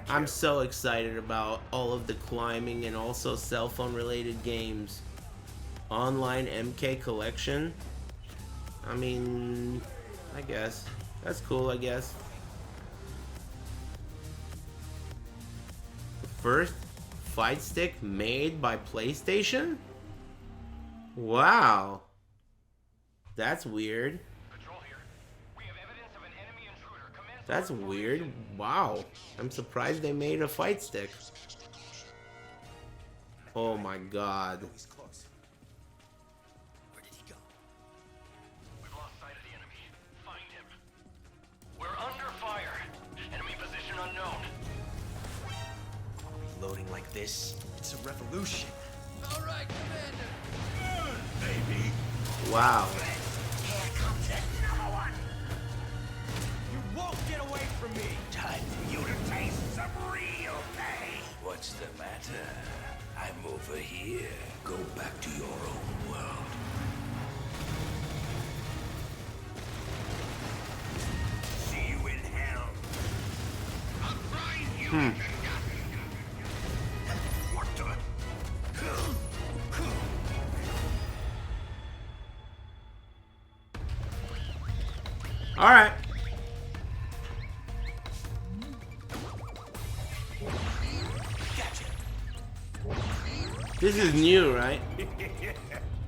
A: I'm so excited about all of the climbing and also cell phone related games. Online MK collection. I mean, I guess. That's cool, I guess. The first fight stick made by PlayStation? Wow. That's weird. That's weird. Wow. I'm surprised they made a fight stick. Oh my god.
Q: He's close. Where did he go?
W: We've lost sight of the enemy. Find him. We're under fire. Enemy position unknown.
Q: Loading like this, it's a revolution.
K: All right, Commander.
Q: Baby.
A: Wow.
Q: Here comes another one. You won't get away from me. Time for you to taste some real pain.
C: What's the matter? I'm over here. Go back to your own world.
Q: See you in hell. I'll grind you. What the?
A: All right. This is new, right?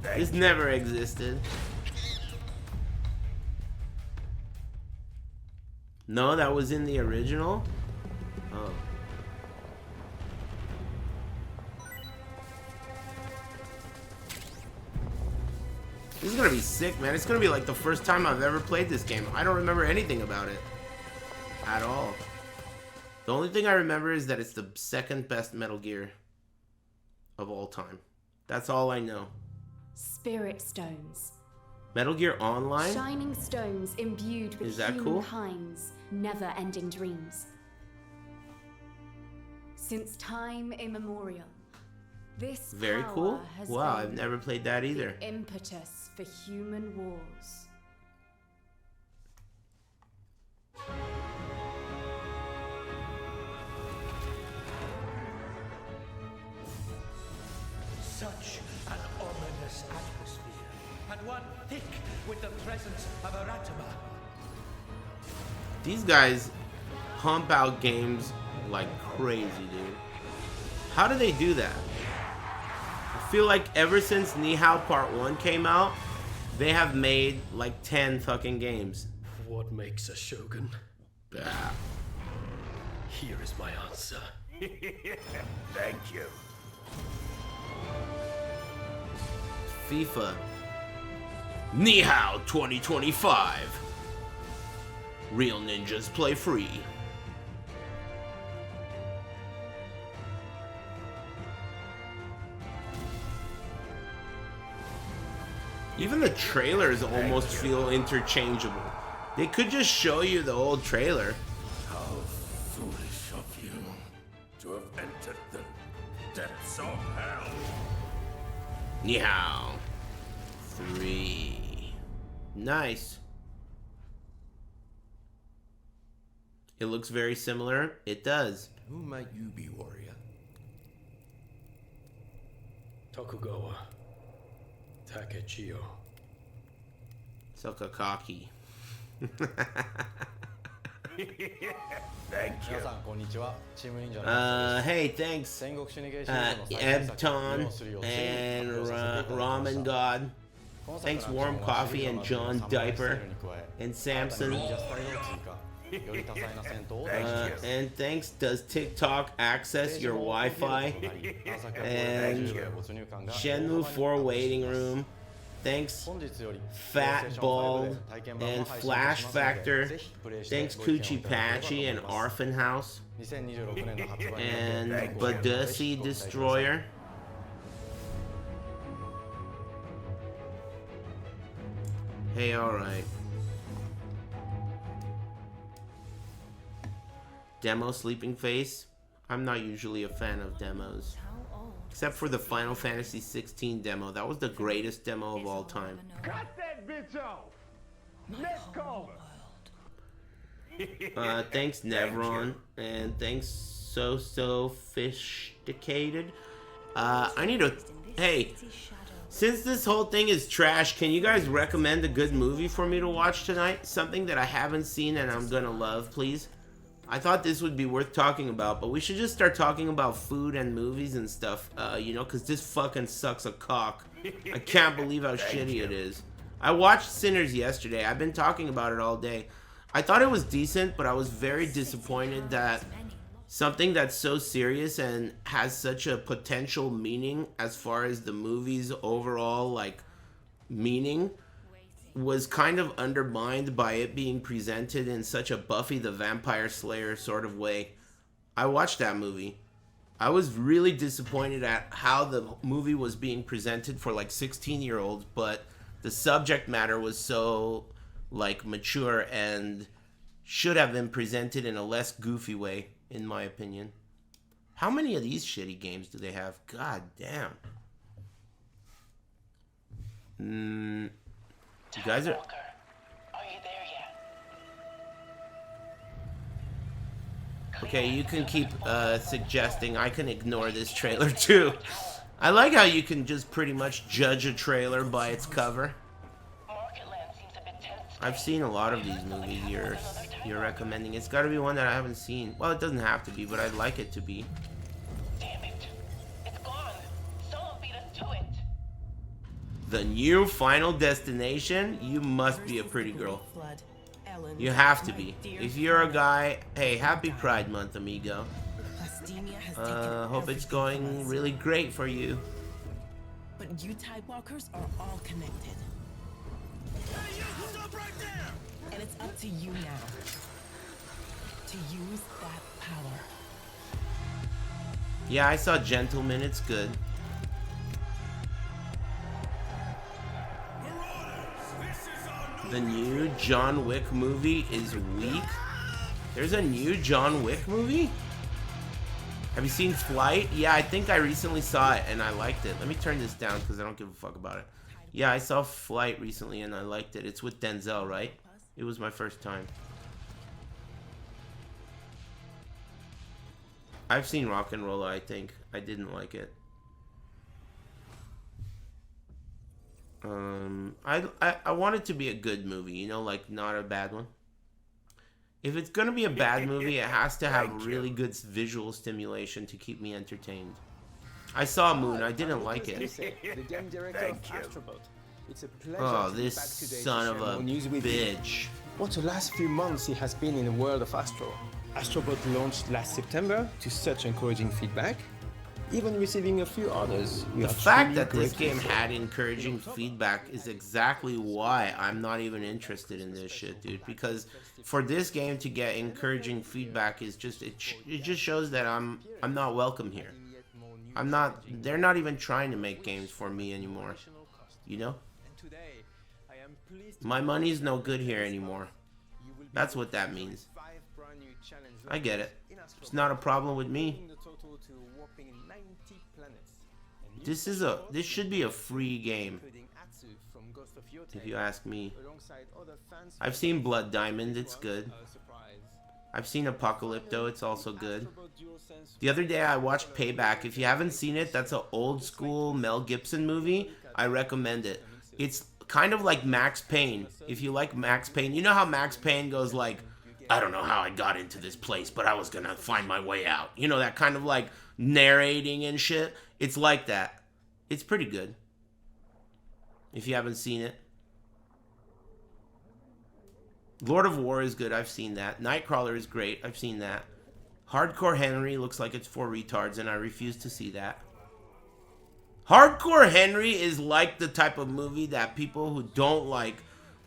A: This never existed. No, that was in the original? Oh. This is gonna be sick, man. It's gonna be like the first time I've ever played this game. I don't remember anything about it. At all. The only thing I remember is that it's the second best Metal Gear of all time. That's all I know.
E: Spirit stones.
A: Metal Gear Online?
E: Shining stones imbued with
A: Is that cool?
E: humankind's never-ending dreams. Since time immemorial, this
A: Very
E: power
A: cool.
E: has
A: Wow,
E: been
A: I've never played that either.
E: the impetus for human wars.
Q: Such an ominous atmosphere, and one thick with the presence of Aratama.
A: These guys pump out games like crazy, dude. How do they do that? I feel like ever since Nihao Part 1 came out, they have made like 10 fucking games.
O: What makes a shogun?
A: Bah.
O: Here is my answer.
Q: Thank you.
A: FIFA. Nihao 2025. Real ninjas play free. Even the trailers almost feel interchangeable. They could just show you the old trailer.
Q: How foolish of you to have entered the depths of hell.
A: Nihao 3. Nice. It looks very similar. It does.
Q: Who might you be, warrior?
O: Tokugawa. Takechiyo.
A: Sokakaki.
Q: Thank you.
A: Hey, thanks. Ebton and Ramen God. Thanks, Warm Coffee and John Diaper and Samson. And thanks, does TikTok access your Wi-Fi? And Shenmue 4 Waiting Room. Thanks, Fat Bald and Flash Factor. Thanks, Coochie Patchy and Orphan House. And Badussy Destroyer. Hey, alright. Demo Sleeping Face. I'm not usually a fan of demos. Except for the Final Fantasy 16 demo. That was the greatest demo of all time.
J: Cut that bitch off! Let's go!
A: Thanks, Nevron. And thanks, So Sophisticated. I need to... Hey, since this whole thing is trash, can you guys recommend a good movie for me to watch tonight? Something that I haven't seen and I'm gonna love, please? I thought this would be worth talking about, but we should just start talking about food and movies and stuff, you know, because this fucking sucks a cock. I can't believe how shitty it is. I watched Sinners yesterday. I've been talking about it all day. I thought it was decent, but I was very disappointed that something that's so serious and has such a potential meaning as far as the movie's overall, like, meaning was kind of undermined by it being presented in such a Buffy the Vampire Slayer sort of way. I watched that movie. I was really disappointed at how the movie was being presented for like 16-year-olds, but the subject matter was so like mature and should have been presented in a less goofy way, in my opinion. How many of these shitty games do they have? God damn. You guys are...
O: Are you there yet?
A: Okay, you can keep suggesting. I can ignore this trailer too. I like how you can just pretty much judge a trailer by its cover. I've seen a lot of these movies you're recommending. It's got to be one that I haven't seen. Well, it doesn't have to be, but I'd like it to be.
O: Damn it. It's gone. Someone beat us to it.
A: The new Final Destination? You must be a pretty girl.
F: challenge.
A: You have to
F: my
A: be.
F: dear
A: If you're a
F: friend.
A: guy, hey, happy Pride Month, amigo.
F: Plastemia has taken
A: Hope it's
F: everything
A: going
F: from us.
A: really great for you.
F: But you Tidewalkers are all connected.
Q: Hey, you stop right there!
F: And it's up to you now to use that power.
A: Yeah, I saw Gentleman. It's good. The new John Wick movie is weak. There's a new John Wick movie? Have you seen Flight? Yeah, I think I recently saw it and I liked it. Let me turn this down because I don't give a fuck about it. Yeah, I saw Flight recently and I liked it. It's with Denzel, right? It was my first time. I've seen Rock and Roller, I think. I didn't like it. I want it to be a good movie, you know, like not a bad one. If it's gonna be a bad movie, it has to have really good visual stimulation to keep me entertained. I saw Moon, I didn't like it.
L: The game director of Astrobot. It's a pleasure
A: Oh,
L: to be
A: this
L: back today
A: son
L: to
A: of
L: share
A: a
L: more news with you.
A: bitch.
L: What the last few months he has been in the world of Astro. Astrobot launched last September to such encouraging feedback, even receiving a few orders. We
A: The
L: are
A: fact
L: truly
A: that this
L: grateful
A: game
L: for.
A: had encouraging feedback is exactly why I'm not even interested in this shit, dude. Because for this game to get encouraging feedback is just it just shows that I'm not welcome here. They're not even trying to make games for me anymore. You know? My money's no good here anymore. That's what that means. I get it. It's not a problem with me. This should be a free game, if you ask me. I've seen Blood Diamond, it's good. I've seen Apocalypto, it's also good. The other day I watched Payback. If you haven't seen it, that's an old school Mel Gibson movie. I recommend it. It's kind of like Max Payne. If you like Max Payne, you know how Max Payne goes like, I don't know how I got into this place, but I was gonna find my way out. You know, that kind of like narrating and shit. It's like that. It's pretty good. If you haven't seen it. Lord of War is good. I've seen that. Nightcrawler is great. I've seen that. Hardcore Henry looks like it's for retards, and I refuse to see that. Hardcore Henry is like the type of movie that people who don't like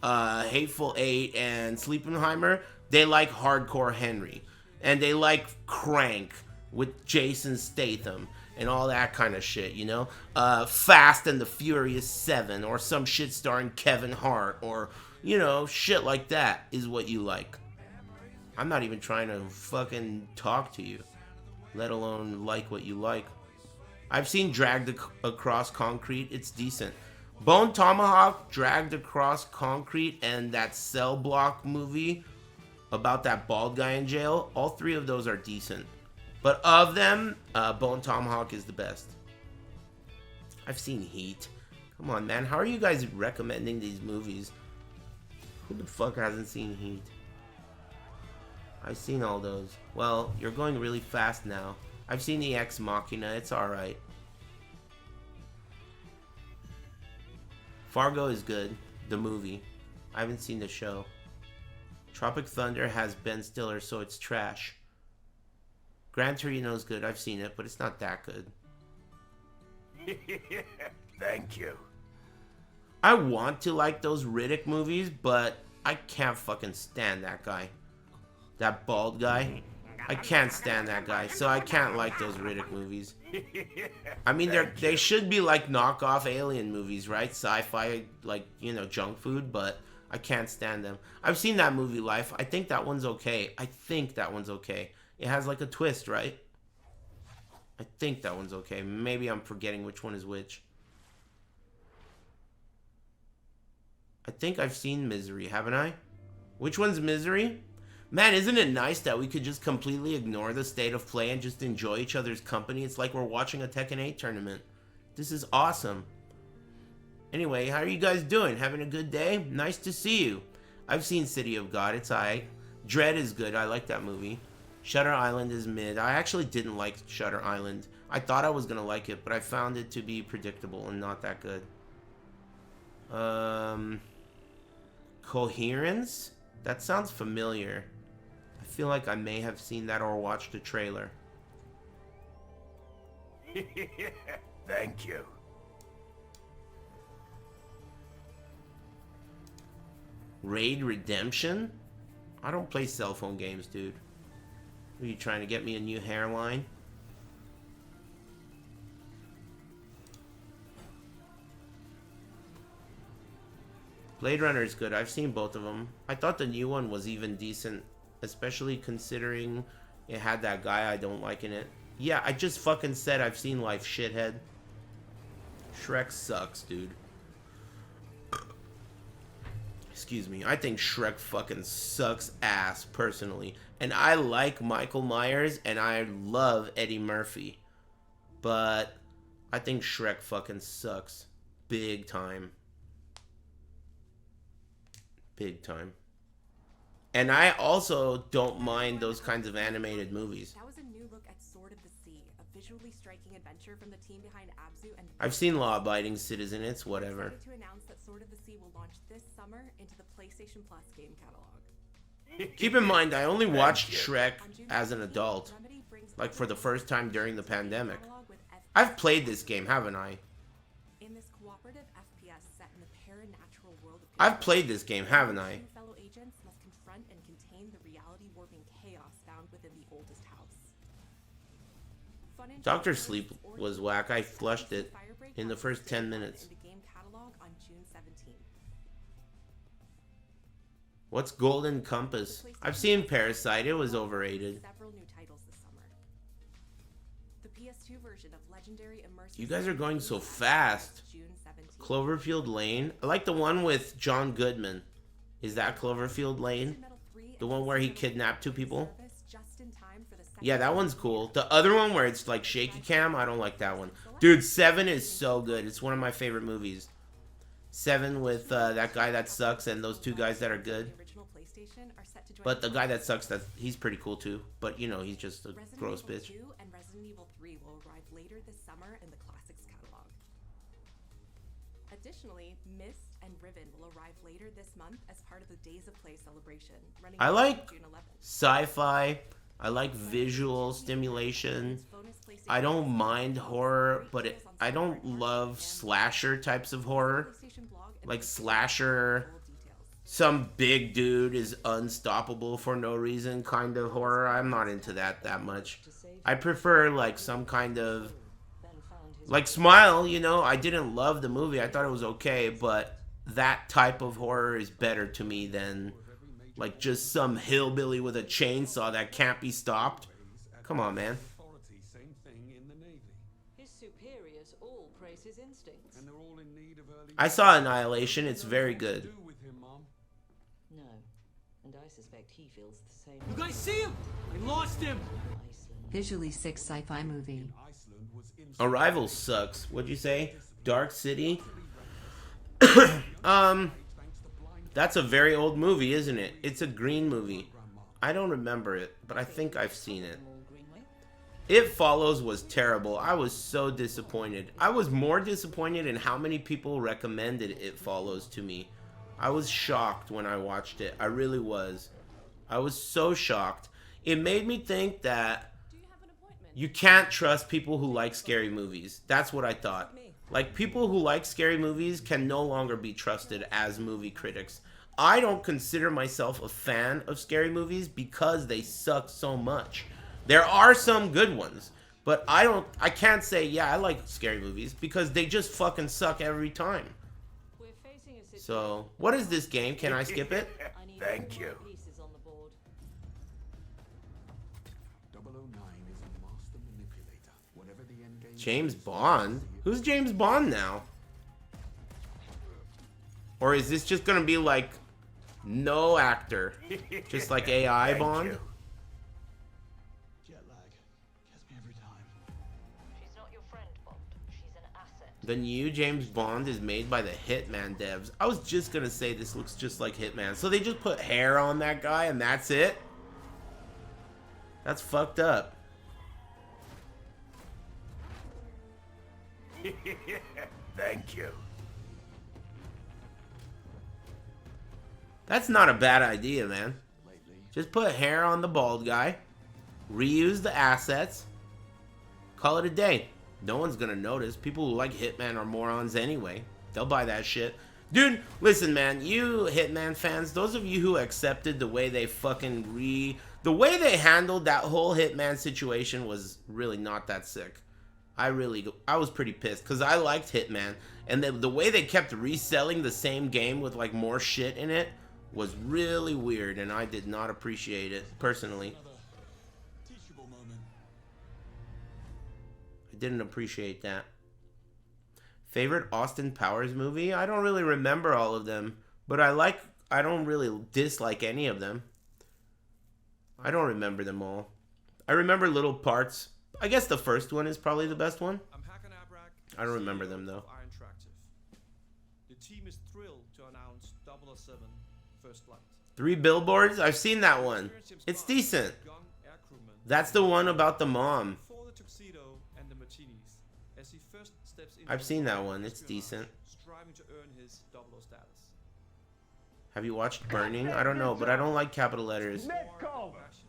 A: Hateful Eight and Sleepenheimer, they like Hardcore Henry. And they like Crank with Jason Statham and all that kind of shit, you know? Fast and the Furious 7 or some shit starring Kevin Hart or, you know, shit like that is what you like. I'm not even trying to fucking talk to you, let alone like what you like. I've seen Dragged Across Concrete. It's decent. Bone Tomahawk, Dragged Across Concrete, and that Cell Block movie about that bald guy in jail. All three of those are decent. But of them, Bone Tomahawk is the best. I've seen Heat. Come on, man. How are you guys recommending these movies? Who the fuck hasn't seen Heat? I've seen all those. Well, you're going really fast now. I've seen the Ex Machina. It's alright. Fargo is good. The movie. I haven't seen the show. Tropic Thunder has Ben Stiller, so it's trash. Gran Torino is good. I've seen it, but it's not that good.
Q: Thank you.
A: I want to like those Riddick movies, but I can't fucking stand that guy. That bald guy. I can't stand that guy, so I can't like those Riddick movies. I mean, they should be like knockoff Alien movies, right? Sci-fi, like, you know, junk food, but I can't stand them. I've seen that movie, Life. I think that one's okay. It has like a twist, right? I think that one's okay. Maybe I'm forgetting which one is which. I think I've seen Misery, haven't I? Which one's Misery? Man, isn't it nice that we could just completely ignore the state of play and just enjoy each other's company? It's like we're watching a Tekken 8 tournament. This is awesome. Anyway, how are you guys doing? Having a good day? Nice to see you. I've seen City of God. It's alright. Dread is good. I like that movie. Shutter Island is mid. I actually didn't like Shutter Island. I thought I was going to like it, but I found it to be predictable and not that good. Coherence? That sounds familiar. I feel like I may have seen that or watched a trailer.
Q: Thank you.
A: Raid Redemption? I don't play cell phone games, dude. Are you trying to get me a new hairline? Blade Runner is good. I've seen both of them. I thought the new one was even decent, especially considering it had that guy I don't like in it. Yeah, I just fucking said I've seen Life, shithead. Shrek sucks, dude. Excuse me. I think Shrek fucking sucks ass, personally. And I like Michael Myers, and I love Eddie Murphy. But I think Shrek fucking sucks. Big time. Big time. And I also don't mind those kinds of animated movies.
H: That was a new look at Sword of the Sea, a visually striking adventure from the team behind Abzu and...
A: I've seen Law Abiding Citizen, it's whatever.
H: I'm excited to announce that Sword of the Sea will launch this summer into the PlayStation Plus game catalog.
A: Keep in mind, I only watched Shrek as an adult. Like for the first time during the pandemic. I've played this game, haven't I?
H: In this cooperative FPS set in the paranatural world of...
A: I've played this game, haven't I?
H: Fellow agents must confront and contain the reality-warping chaos found within the oldest house.
A: Dr. Sleep was whack. I flushed it in the first 10 minutes.
H: In the game catalog on June 17th.
A: What's Golden Compass? I've seen Parasite. It was overrated.
H: Several new titles this summer. The PS2 version of legendary immersive...
A: You guys are going so fast. Cloverfield Lane. I like the one with John Goodman. Is that Cloverfield Lane? The one where he kidnapped two people? Yeah, that one's cool. The other one where it's like shaky cam, I don't like that one. Dude, 7 is so good. It's one of my favorite movies. 7 with that guy that sucks and those two guys that are good. But the guy that sucks, he's pretty cool too. But you know, he's just a gross bitch.
H: Resident Evil 2 and Resident Evil 3 will arrive later this summer in the Classics catalog. Additionally, Myst and Riven will arrive later this month as part of the Days of Play celebration. Running
A: I like
H: June 11th.
A: sci-fi. I like visual stimulation. I don't mind horror, but I don't love slasher types of horror. Like slasher, some big dude is unstoppable for no reason kind of horror. I'm not into that much. I prefer like some kind of... Like Smile, you know, I didn't love the movie. I thought it was okay, but that type of horror is better to me than like just some hillbilly with a chainsaw that can't be stopped. Come on, man.
M: His superiors all praise his instincts.
A: I saw Annihilation. It's very good.
M: No, and I suspect he feels the same.
K: You guys see him? I lost him.
B: Visually sick sci-fi movie.
A: Arrival sucks. What'd you say? Dark City? That's a very old movie, isn't it? It's a green movie. I don't remember it, but I think I've seen it. It Follows was terrible. I was so disappointed. I was more disappointed in how many people recommended It Follows to me. I was shocked when I watched it. I really was. I was so shocked. It made me think that you can't trust people who like scary movies. That's what I thought. Like, people who like scary movies can no longer be trusted as movie critics. I don't consider myself a fan of scary movies because they suck so much. There are some good ones, but I can't say, yeah, I like scary movies because they just fucking suck every time. So, what is this game? Can I skip it?
Q: Thank you.
A: James Bond? Who's James Bond now? Or is this just gonna be like no actor? Just like AI Bond?
K: Jet lag. Gets me every time.
M: She's not your friend, Bond. She's an asset.
A: The new James Bond is made by the Hitman devs. I was just gonna say this looks just like Hitman. So they just put hair on that guy and that's it? That's fucked up.
Q: Thank you.
A: That's not a bad idea, man. Just put hair on the bald guy. Reuse the assets. Call it a day. No one's gonna notice. People who like Hitman are morons anyway. They'll buy that shit. Dude, listen, man. You Hitman fans, those of you who accepted the way they fucking the way they handled that whole Hitman situation was really not that sick. I was pretty pissed because I liked Hitman, and the way they kept reselling the same game with like more shit in it was really weird, and I did not appreciate it personally. I didn't appreciate that. Favorite Austin Powers movie? I don't really remember all of them, but I don't really dislike any of them. I don't remember them all. I remember little parts. I guess the first one is probably the best one. I don't remember them though.
I: The team is thrilled to announce 007 First Light.
A: 3 Billboards? I've seen that one. It's decent. That's the one about the mom. I've seen that one. It's decent. Have you watched Burning? I don't know, but I don't like capital letters.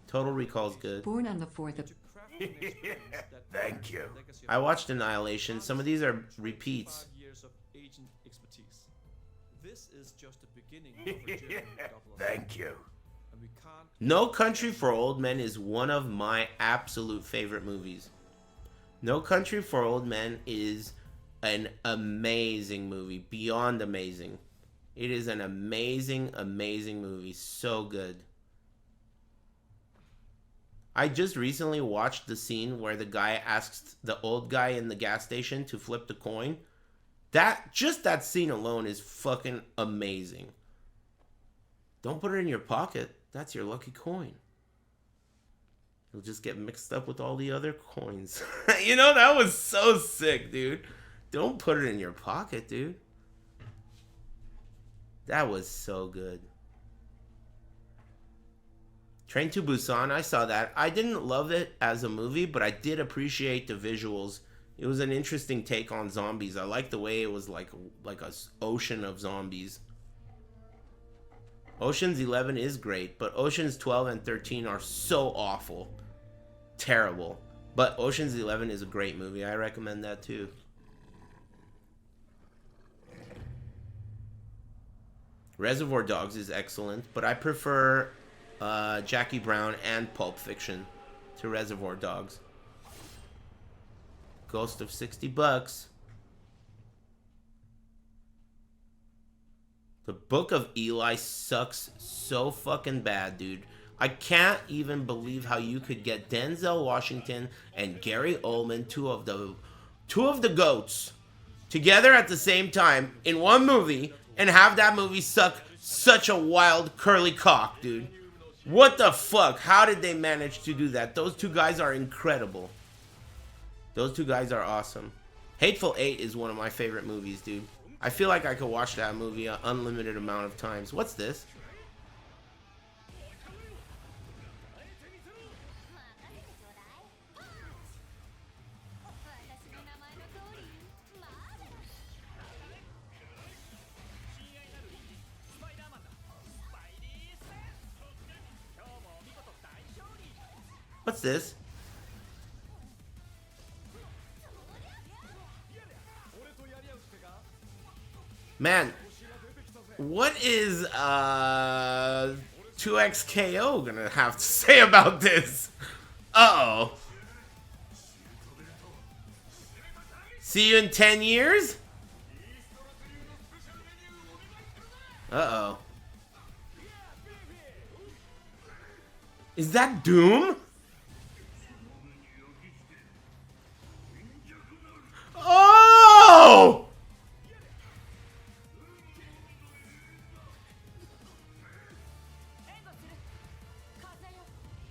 A: Total Recall's good.
B: Born on the 4th of...
Q: Thank you.
A: I watched Annihilation. Some of these are repeats.
I: This is just the beginning of a journey with 007.
Q: Thank you.
A: No Country for Old Men is one of my absolute favorite movies. No Country for Old Men is an amazing movie. Beyond amazing. It is an amazing, amazing movie. So good. I just recently watched the scene where the guy asks the old guy in the gas station to flip the coin. Just that scene alone is fucking amazing. Don't put it in your pocket. That's your lucky coin. You'll just get mixed up with all the other coins. You know, that was so sick, dude. Don't put it in your pocket, dude. That was so good. Train to Busan, I saw that. I didn't love it as a movie, but I did appreciate the visuals. It was an interesting take on zombies. I liked the way it was like a ocean of zombies. Ocean's 11 is great, but Ocean's 12 and 13 are so awful. Terrible. But Ocean's 11 is a great movie. I recommend that too. Reservoir Dogs is excellent, but I prefer Jackie Brown and Pulp Fiction to Reservoir Dogs. Ghost of $60. The Book of Eli sucks so fucking bad, dude. I can't even believe how you could get Denzel Washington and Gary Oldman, two of the goats, together at the same time in one movie and have that movie suck such a wild curly cock, dude. What the fuck? How did they manage to do that? Those two guys are incredible. Those two guys are awesome. Hateful Eight is one of my favorite movies, dude. I feel like I could watch that movie an unlimited amount of times. What's this? What's this? Man, what is 2XKO gonna have to say about this? Uh-oh. See you in 10 years? Uh-oh. Is that Doom? Oh!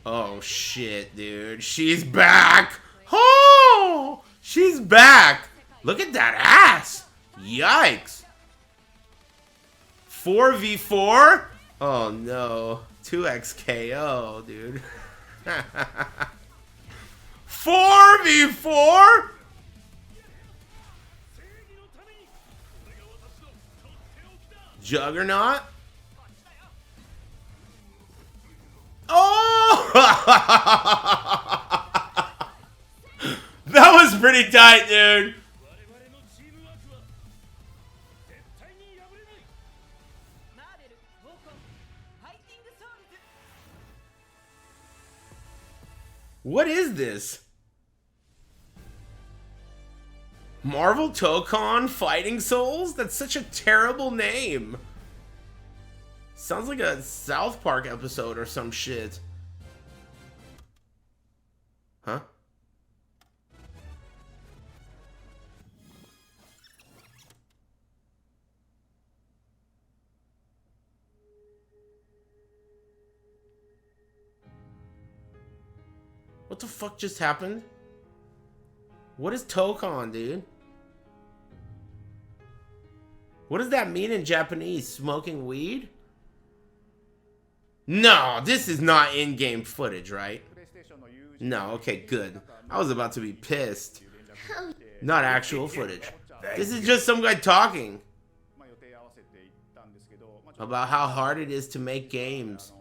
A: Oh shit, dude. She's back! Oh! She's back! Look at that ass! Yikes! 4v4? Oh no. 2XKO, dude. 4v4? Juggernaut? That was pretty tight, dude. What is this? Marvel Tokon Fighting Souls? That's such a terrible name. Sounds like a South Park episode or some shit. Huh? What the fuck just happened? What is Tokon, dude? What does that mean in Japanese? Smoking weed? No, this is not in-game footage, right? No, okay, good. I was about to be pissed. Not actual footage. This is just some guy talking about how hard it is to make games.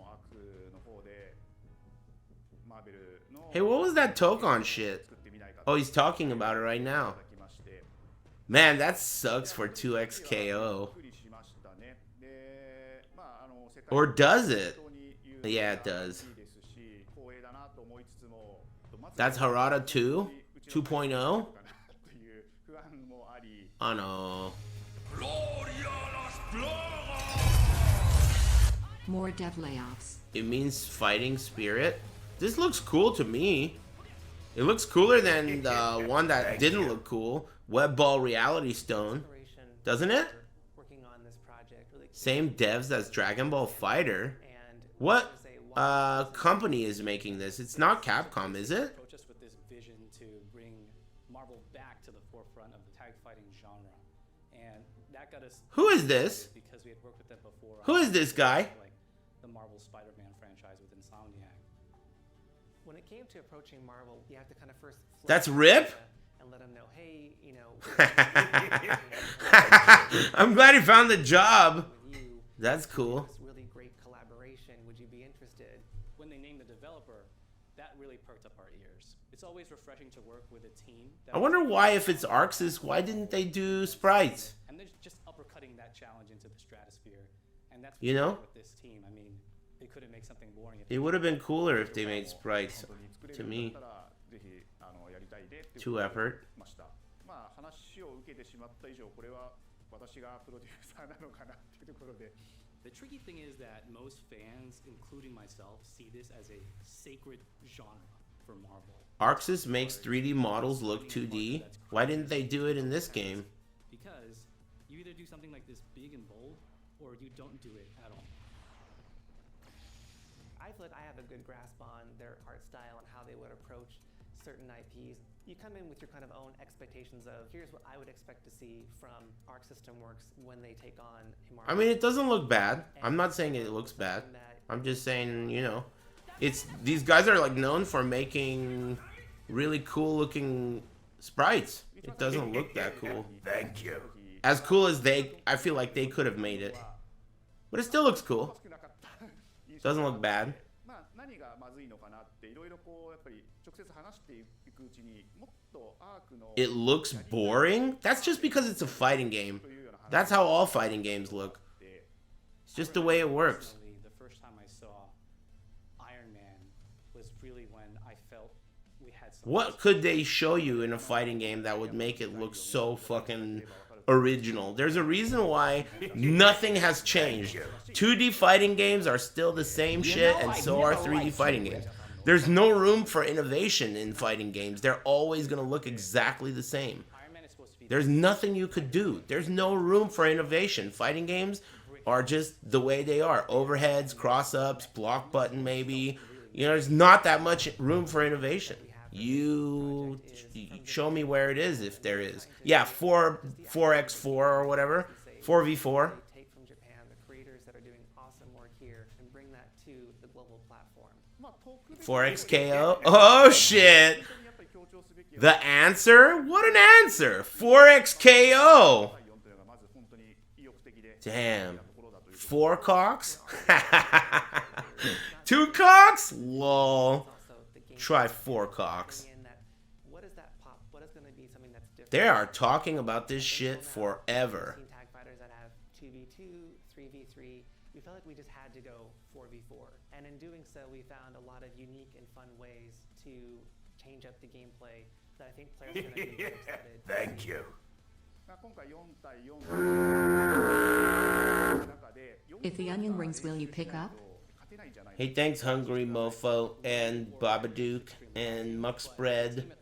A: Hey, what was that Tokon shit? Oh, he's talking about it right now. Man, that sucks for 2XKO. Or does it? Yeah, it does. That's Harada 2? 2.0? Oh no.
B: More dev layoffs.
A: It means fighting spirit? This looks cool to me. It looks cooler than the one that didn't look cool. Web Ball Reality Stone. Doesn't it? Same devs as Dragon Ball Fighter. What company is making this? It's not Capcom, is it?
K: With this vision to bring Marvel back to the forefront of the tag fighting genre. And that got us.
A: Who is this?
K: Because we had worked with them before.
A: Who is this guy?
K: Like the Marvel Spider-Man franchise with Insomniac.
O: When it came to approaching Marvel, you have to kind of first.
A: That's Rip?
O: And let them know, hey, you know.
A: I'm glad he found the job. That's cool.
O: This really great collaboration. Would you be interested?
K: When they named the developer, that really perked up our ears. It's always refreshing to work with a team.
A: I wonder why, if it's Arxis, why didn't they do sprites?
K: And they're just uppercutting that challenge into the stratosphere. And that's
A: You know?
K: with this team. I mean, they couldn't make something boring.
A: It would have been cooler if they made sprites, to me. Too effort.
K: The tricky thing is that most fans, including myself, see this as a sacred genre for Marvel.
A: Arxis makes 3D models look 2D. Why didn't they do it in this game?
K: Because you either do something like this big and bold, or you don't do it at all.
O: I feel like I have a good grasp on their art style and how they would approach certain IPs. You come in with your kind of own expectations of, here's what I would expect to see from Arc System Works when they take on a Marvel.
A: I mean, it doesn't look bad. I'm not saying it looks bad. I'm just saying, you know, it's these guys are like known for making really cool looking sprites. It doesn't look that cool.
Q: Thank you.
A: As cool as I feel like they could have made it. But it still looks cool. Doesn't look bad. It looks boring? That's just because it's a fighting game. That's how all fighting games look. It's just the way it works.
K: The first time I saw Iron Man was really when I felt we had something.
A: What could they show you in a fighting game that would make it look so fucking original? There's a reason why nothing has changed. 2D fighting games are still the same shit, and so are 3D fighting games. There's no room for innovation in fighting games. They're always going to look exactly the same. There's nothing you could do. There's no room for innovation. Fighting games are just the way they are. Overheads, cross-ups, block button maybe. You know, there's not that much room for innovation. You show me where it is, if there is. Yeah, 4x4 or whatever. 4v4.
O: Take from Japan the creators that are doing awesome work here and bring that to the global platform.
A: 4xKO. Oh shit. The answer? What an answer. 4xKO. Damn. 4 cocks? 2 cocks? Lol. Try Four Cocks.
O: What is that pop? What is going to be something that's different?
A: They are talking about this shit forever.
O: We've seen tag fighters that have 2v2, 3v3. We felt like we just had to go 4v4. And in doing so, we found a lot of unique and fun ways to change up the gameplay that I think players are going to be very excited.
Q: Thank you.
B: If the onion rings, will you pick up?
A: Hey, thanks Hungry Mofo and Babadook and Muckspread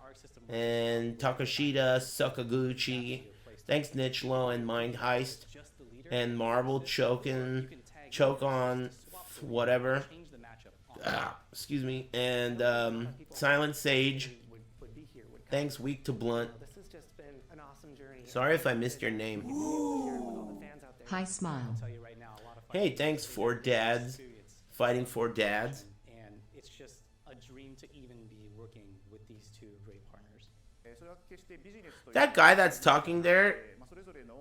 A: and Takashita Sakaguchi. Thanks Nichlo and Mind Heist and Marble Choke on whatever. Excuse me. And Silent Sage. Thanks Weak to Blunt. Sorry if I missed your name.
B: Hi, Smile.
A: Hey, thanks for dads. Fighting for dads.
K: And it's just a dream to even be working with these two great partners.
A: That guy that's talking there,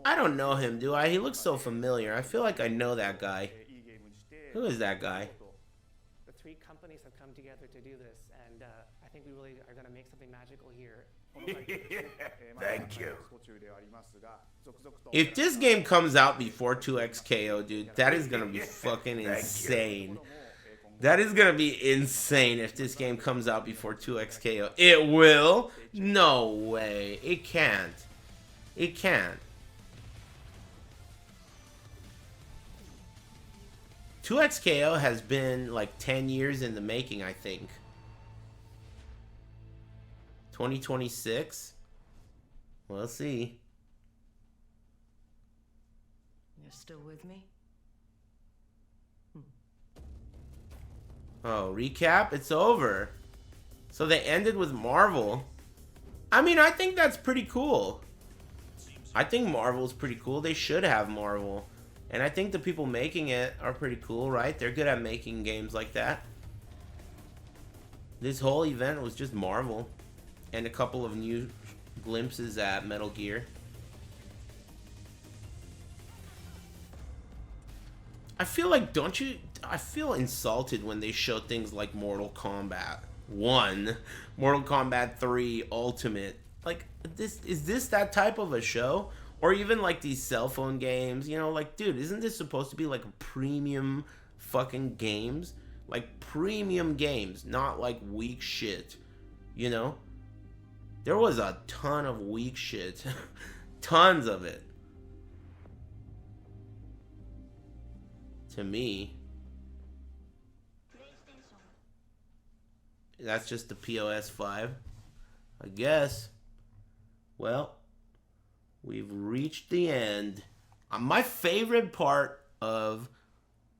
A: I don't know him, do I? He looks so familiar. I feel like I know that guy. Who is that guy?
O: The three companies have come together to do this, and I think we really are going to make something magical here.
Q: Thank you.
A: If this game comes out before 2XKO, dude, that is going to be fucking insane. That is going to be insane if this game comes out before 2XKO. It will? No way. It can't. It can't. 2XKO has been like 10 years in the making, I think. 2026? We'll see.
M: You're still with me?
A: Oh, recap? It's over. So they ended with Marvel. I mean, I think that's pretty cool. I think Marvel's pretty cool. They should have Marvel. And I think the people making it are pretty cool, right? They're good at making games like that. This whole event was just Marvel. And a couple of new glimpses at Metal Gear. I feel like, don't you... I feel insulted when they show things like Mortal Kombat 1, Mortal Kombat 3 Ultimate. Like, is this that type of a show? Or even like these cell phone games, you know, like, dude, isn't this supposed to be like premium fucking games? Like premium games, not like weak shit, you know? There was a ton of weak shit. Tons of it. To me. That's just the POS 5. I guess. Well, we've reached the end. My favorite part of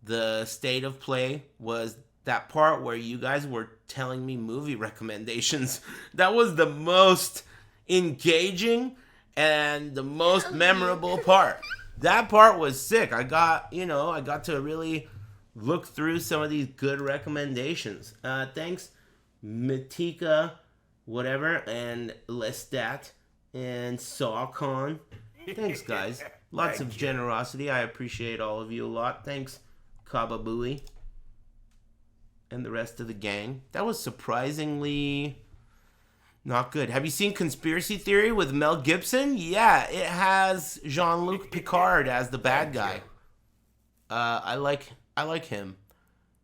A: the state of play was that part where you guys were telling me movie recommendations. That was the most engaging and the most memorable part. That part was sick. I got to really look through some of these good recommendations. Thanks, Matika, whatever, and Lestat, and Sawcon. Thanks, guys. Lots of generosity. I appreciate all of you a lot. Thanks, Kababooey. And the rest of the gang. That was surprisingly not good. Have you seen Conspiracy Theory with Mel Gibson? Yeah, it has Jean-Luc Picard as the bad guy. I like him.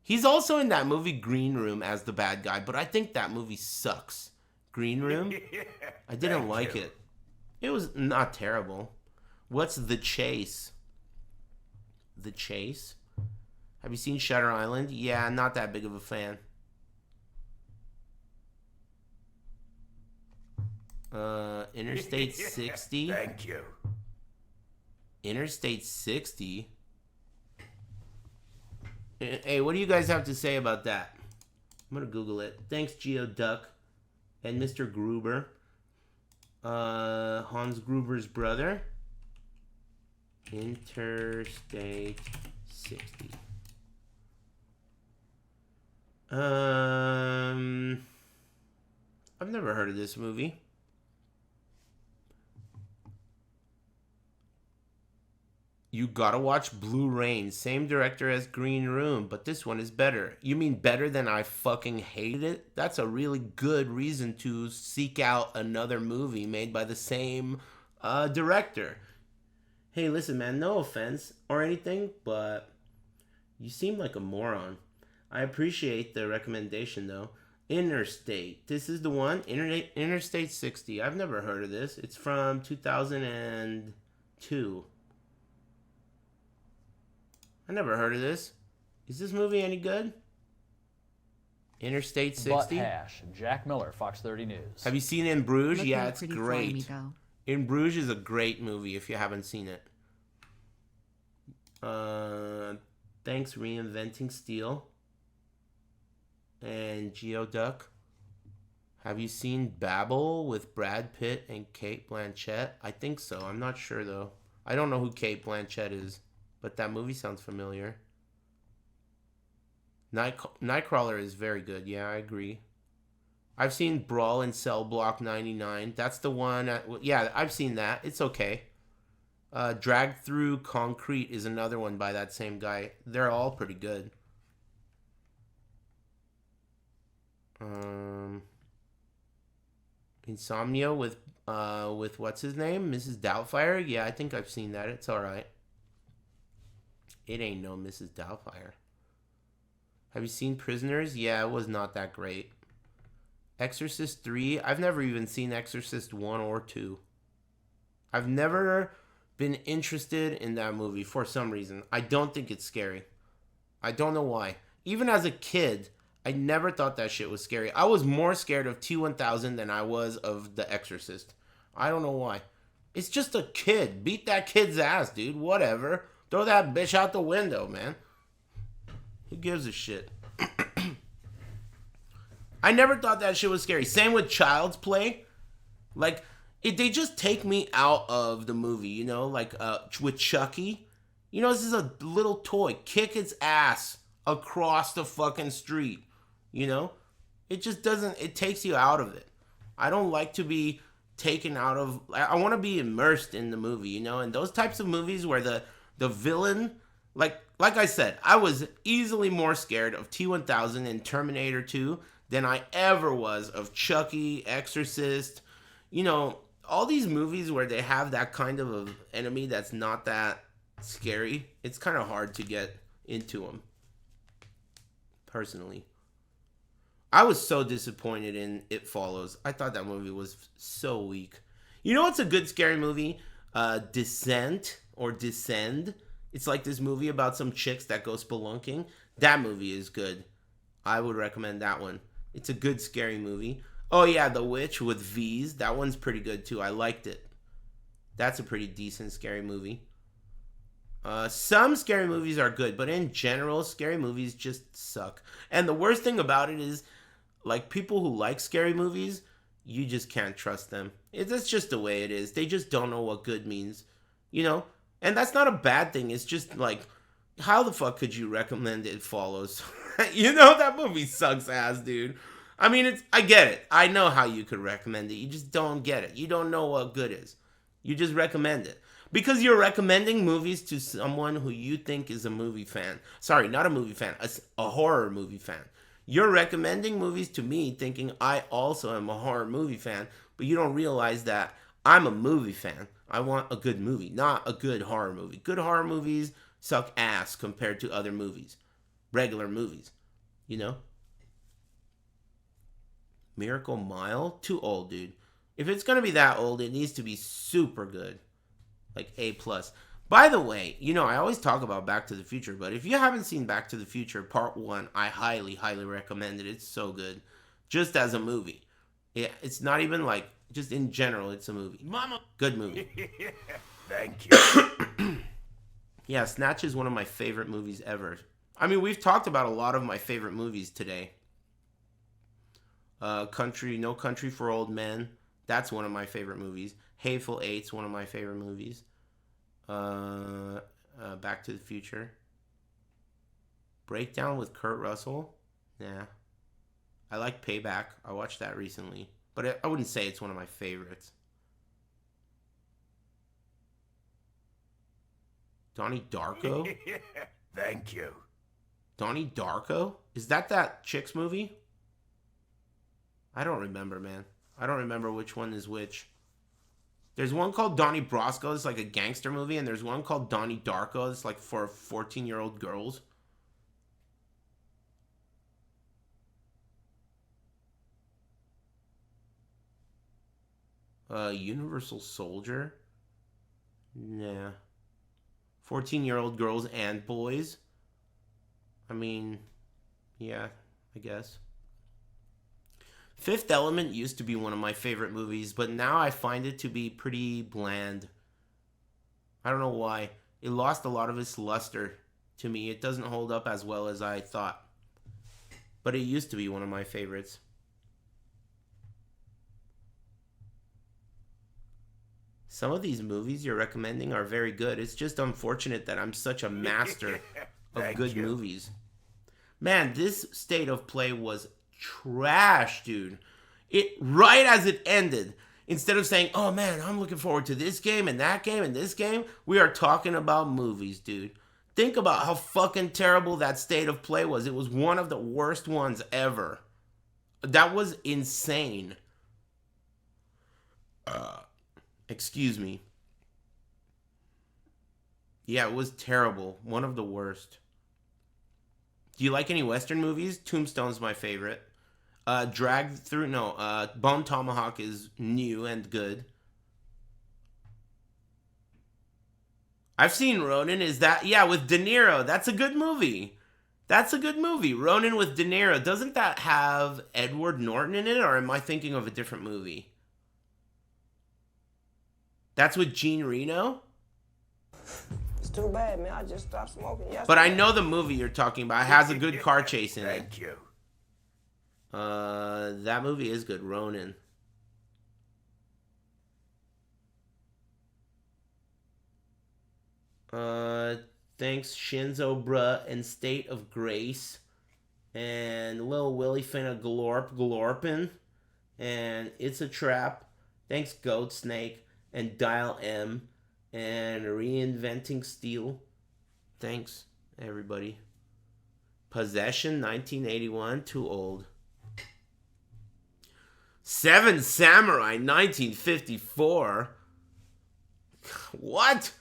A: He's also in that movie Green Room as the bad guy, but I think that movie sucks. Green Room? I didn't like it. It was not terrible. What's The Chase? The Chase? Have you seen Shutter Island? Yeah, not that big of a fan. Interstate 60?
Q: Thank you.
A: Interstate 60? Hey, what do you guys have to say about that? I'm gonna Google it. Thanks, GeoDuck and Mr. Gruber. Hans Gruber's brother. Interstate 60. I've never heard of this movie. You gotta watch Blue Rain. Same director as Green Room, but this one is better. You mean better than I fucking hated it? That's a really good reason to seek out another movie made by the same director. Hey, listen, man, no offense or anything, but you seem like a moron. I appreciate the recommendation, though. Interstate. This is the one? Interstate 60. I've never heard of this. It's from 2002. I never heard of this. Is this movie any good? Interstate 60?
N: Butt Hash. Jack Miller, Fox 30 News.
A: Have you seen In Bruges?
B: Looking
A: Yeah, it's
B: pretty
A: great.
B: slimy,
A: In Bruges is a great movie if you haven't seen it. Thanks Reinventing Steel. And Geoduck. Have you seen Babel with Brad Pitt and Cate Blanchett? I think so. I'm not sure though. I don't know who Cate Blanchett is, but that movie sounds familiar. Nightcrawler is very good. Yeah, I agree. I've seen Brawl in Cell Block 99. That's the one. Yeah, I've seen that. It's okay. Dragged Through Concrete is another one by that same guy. They're all pretty good. Insomnia with what's his name? Mrs. Doubtfire? Yeah, I think I've seen that. It's alright. It ain't no Mrs. Doubtfire. Have you seen Prisoners? Yeah, it was not that great. Exorcist 3? I've never even seen Exorcist 1 or 2. I've never been interested in that movie for some reason. I don't think it's scary. I don't know why. Even as a kid, I never thought that shit was scary. I was more scared of T-1000 than I was of The Exorcist. I don't know why. It's just a kid. Beat that kid's ass, dude. Whatever. Throw that bitch out the window, man. Who gives a shit? I never thought that shit was scary. Same with Child's Play. Like, they just take me out of the movie, you know? Like, with Chucky. You know, this is a little toy. Kick its ass across the fucking street. You know? It just doesn't... It takes you out of it. I don't like to be taken out of... I want to be immersed in the movie, you know? And those types of movies where the villain... Like I said, I was easily more scared of T-1000 and Terminator 2 than I ever was of Chucky, Exorcist. You know, all these movies where they have that kind of an enemy that's not that scary, it's kind of hard to get into them. Personally. I was so disappointed in It Follows. I thought that movie was so weak. You know what's a good scary movie? Descent or Descend. It's like this movie about some chicks that go spelunking. That movie is good. I would recommend that one. It's a good scary movie. Oh yeah, The Witch with V's. That one's pretty good too. I liked it. That's a pretty decent scary movie. Some scary movies are good, but in general, scary movies just suck. And the worst thing about it is, like, people who like scary movies, you just can't trust them. That's just the way it is. They just don't know what good means. You know? And that's not a bad thing. It's just like, how the fuck could you recommend It Follows? You know, that movie sucks ass, dude. I mean, I get it. I know how you could recommend it. You just don't get it. You don't know what good is. You just recommend it. Because you're recommending movies to someone who you think is a movie fan. Sorry, not a movie fan. A horror movie fan. You're recommending movies to me thinking I also am a horror movie fan. But you don't realize that I'm a movie fan. I want a good movie, not a good horror movie. Good horror movies suck ass compared to other movies. Regular movies. You know? Miracle Mile? Too old, dude. If it's going to be that old, it needs to be super good. Like A+. By the way, you know, I always talk about Back to the Future, but if you haven't seen Back to the Future Part 1, I highly, highly recommend it. It's so good. Just as a movie. Yeah, it's not even like... Just in general, it's a movie.
Q: Mama.
A: Good movie.
Q: Thank you.
A: Yeah, Snatch is one of my favorite movies ever. I mean, we've talked about a lot of my favorite movies today. No Country for Old Men. That's one of my favorite movies. Hateful Eight's one of my favorite movies. Back to the Future. Breakdown with Kurt Russell. Yeah. I like Payback. I watched that recently. But I wouldn't say it's one of my favorites. Donnie Darko?
Q: Thank you.
A: Donnie Darko? Is that Chicks movie? I don't remember, man. I don't remember which one is which. There's one called Donnie Brasco. It's like a gangster movie. And there's one called Donnie Darko. It's like for 14-year-old girls. Universal Soldier? Nah. 14-year-old girls and boys? I mean, yeah, I guess. Fifth Element used to be one of my favorite movies, but now I find it to be pretty bland. I don't know why. It lost a lot of its luster to me. It doesn't hold up as well as I thought. But it used to be one of my favorites. Some of these movies you're recommending are very good. It's just unfortunate that I'm such a master of good movies. Man, this State of Play was trash, dude. It right as it ended, instead of saying, oh man, I'm looking forward to this game and that game and this game, we are talking about movies, dude. Think about how fucking terrible that State of Play was. It was one of the worst ones ever. That was insane. Excuse me. Yeah, it was terrible. One of the worst. Do you like any Western movies? Tombstone's my favorite. Bone Tomahawk is new and good. I've seen Ronin. Is that... Yeah, with De Niro. That's a good movie. That's a good movie. Ronin with De Niro. Doesn't that have Edward Norton in it? Or am I thinking of a different movie? That's with Gene Reno?
P: It's too bad, man. I just stopped smoking yesterday.
A: But I know the movie you're talking about. It has a good car chase in it.
Q: Thank you.
A: That movie is good. Ronin. Thanks Shinzo Bruh and State of Grace. And Lil Willie finna glorpin. And It's a Trap. Thanks Goat Snake. And Dial M. And Reinventing Steel. Thanks, everybody. Possession, 1981. Too old. Seven Samurai, 1954. What?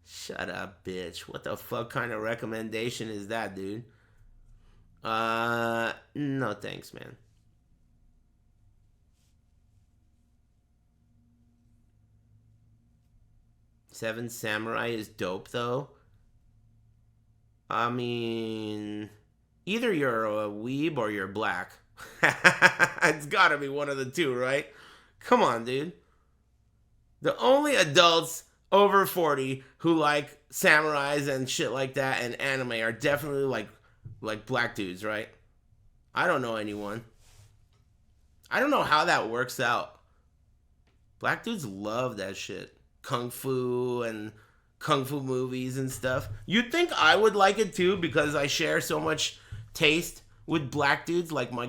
A: Shut up, bitch. What the fuck kind of recommendation is that, dude? No thanks, man. Seven Samurai is dope, though. I mean, either you're a weeb or you're black. It's gotta be one of the two, right? Come on, dude. The only adults over 40 who like samurais and shit like that and anime are definitely like black dudes, right? I don't know anyone. I don't know how that works out. Black dudes love that shit. Kung Fu and Kung Fu movies and stuff. You'd think I would like it too because I share so much taste with black dudes, like my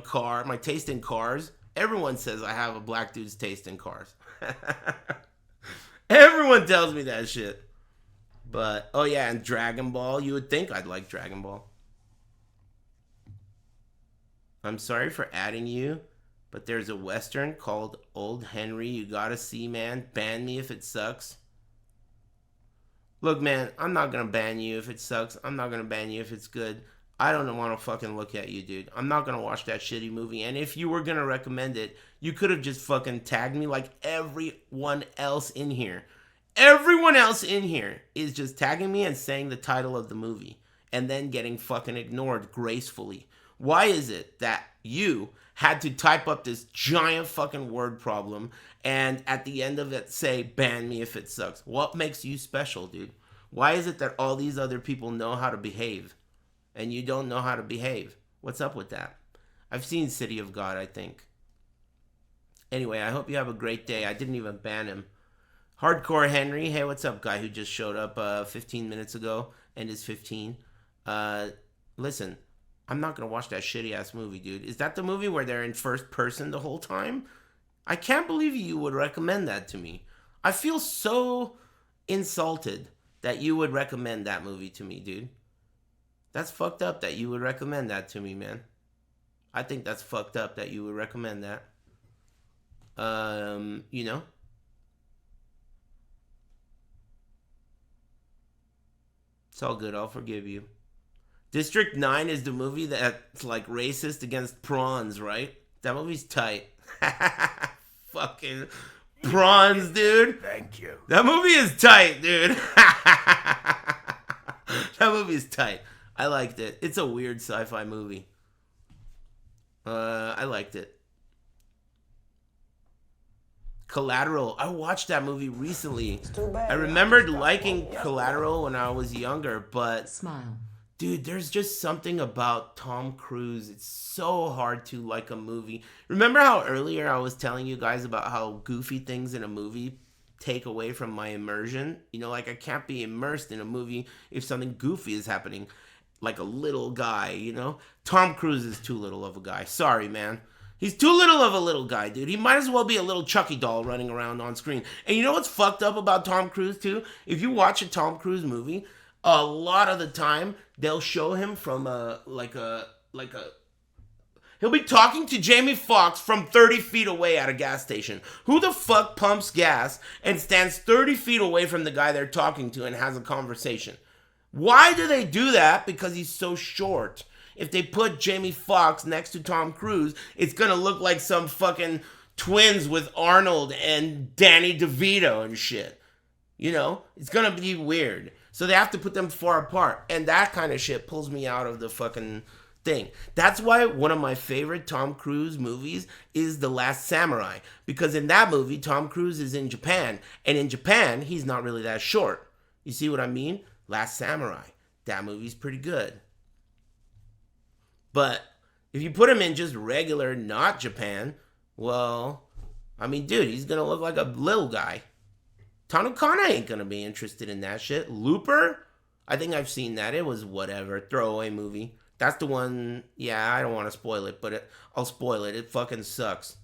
A: taste in cars. Everyone says I have a black dude's taste in cars. Everyone tells me that shit. But, oh yeah, and Dragon Ball. You would think I'd like Dragon Ball. I'm sorry for adding you, but there's a Western called Old Henry you gotta see, man. Ban me if it sucks. Look, man, I'm not gonna ban you if it sucks. I'm not gonna ban you if it's good. I don't want to fucking look at you, dude. I'm not gonna watch that shitty movie. And if you were gonna recommend it, you could have just fucking tagged me like everyone else in here. Everyone else in here is just tagging me and saying the title of the movie and then getting fucking ignored gracefully. Why is it that you had to type up this giant fucking word problem and at the end of it say, ban me if it sucks? What makes you special, dude? Why is it that all these other people know how to behave and you don't know how to behave? What's up with that? I've seen City of God, I think. Anyway, I hope you have a great day. I didn't even ban him. Hardcore Henry, hey, what's up, guy who just showed up 15 minutes ago and is 15. Listen, I'm not going to watch that shitty-ass movie, dude. Is that the movie where they're in first person the whole time? I can't believe you would recommend that to me. I feel so insulted that you would recommend that movie to me, dude. That's fucked up that you would recommend that to me, man. I think that's fucked up that you would recommend that. You know? It's all good. I'll forgive you. District 9 is the movie that's like racist against prawns, right? That movie's tight. Fucking prawns, dude.
C: Thank you.
A: That movie is tight, dude. That movie is tight. I liked it. It's a weird sci-fi movie. I liked it. Collateral. I watched that movie recently. I remembered liking Collateral when I was younger, but
B: Smile.
A: dude, there's just something about Tom Cruise. It's so hard to like a movie. Remember how earlier I was telling you guys about how goofy things in a movie take away from my immersion? You know, like I can't be immersed in a movie if something goofy is happening. Like a little guy, you know? Tom Cruise is too little of a guy. Sorry, man. He's too little of a little guy, dude. He might as well be a little Chucky doll running around on screen. And you know what's fucked up about Tom Cruise, too? If you watch a Tom Cruise movie, a lot of the time, they'll show him from he'll be talking to Jamie Foxx from 30 feet away at a gas station. Who the fuck pumps gas and stands 30 feet away from the guy they're talking to and has a conversation? Why do they do that? Because he's so short. If they put Jamie Foxx next to Tom Cruise, it's gonna look like some fucking twins with Arnold and Danny DeVito and shit. You know? It's gonna be weird. So they have to put them far apart. And that kind of shit pulls me out of the fucking thing. That's why one of my favorite Tom Cruise movies is The Last Samurai. Because in that movie, Tom Cruise is in Japan. And in Japan, he's not really that short. You see what I mean? Last Samurai. That movie's pretty good. But if you put him in just regular, not Japan, well, I mean, dude, he's going to look like a little guy. Tanukana ain't going to be interested in that shit. Looper? I think I've seen that. It was whatever. Throwaway movie. That's the one. Yeah, I don't want to spoil it, but I'll spoil it. It fucking sucks.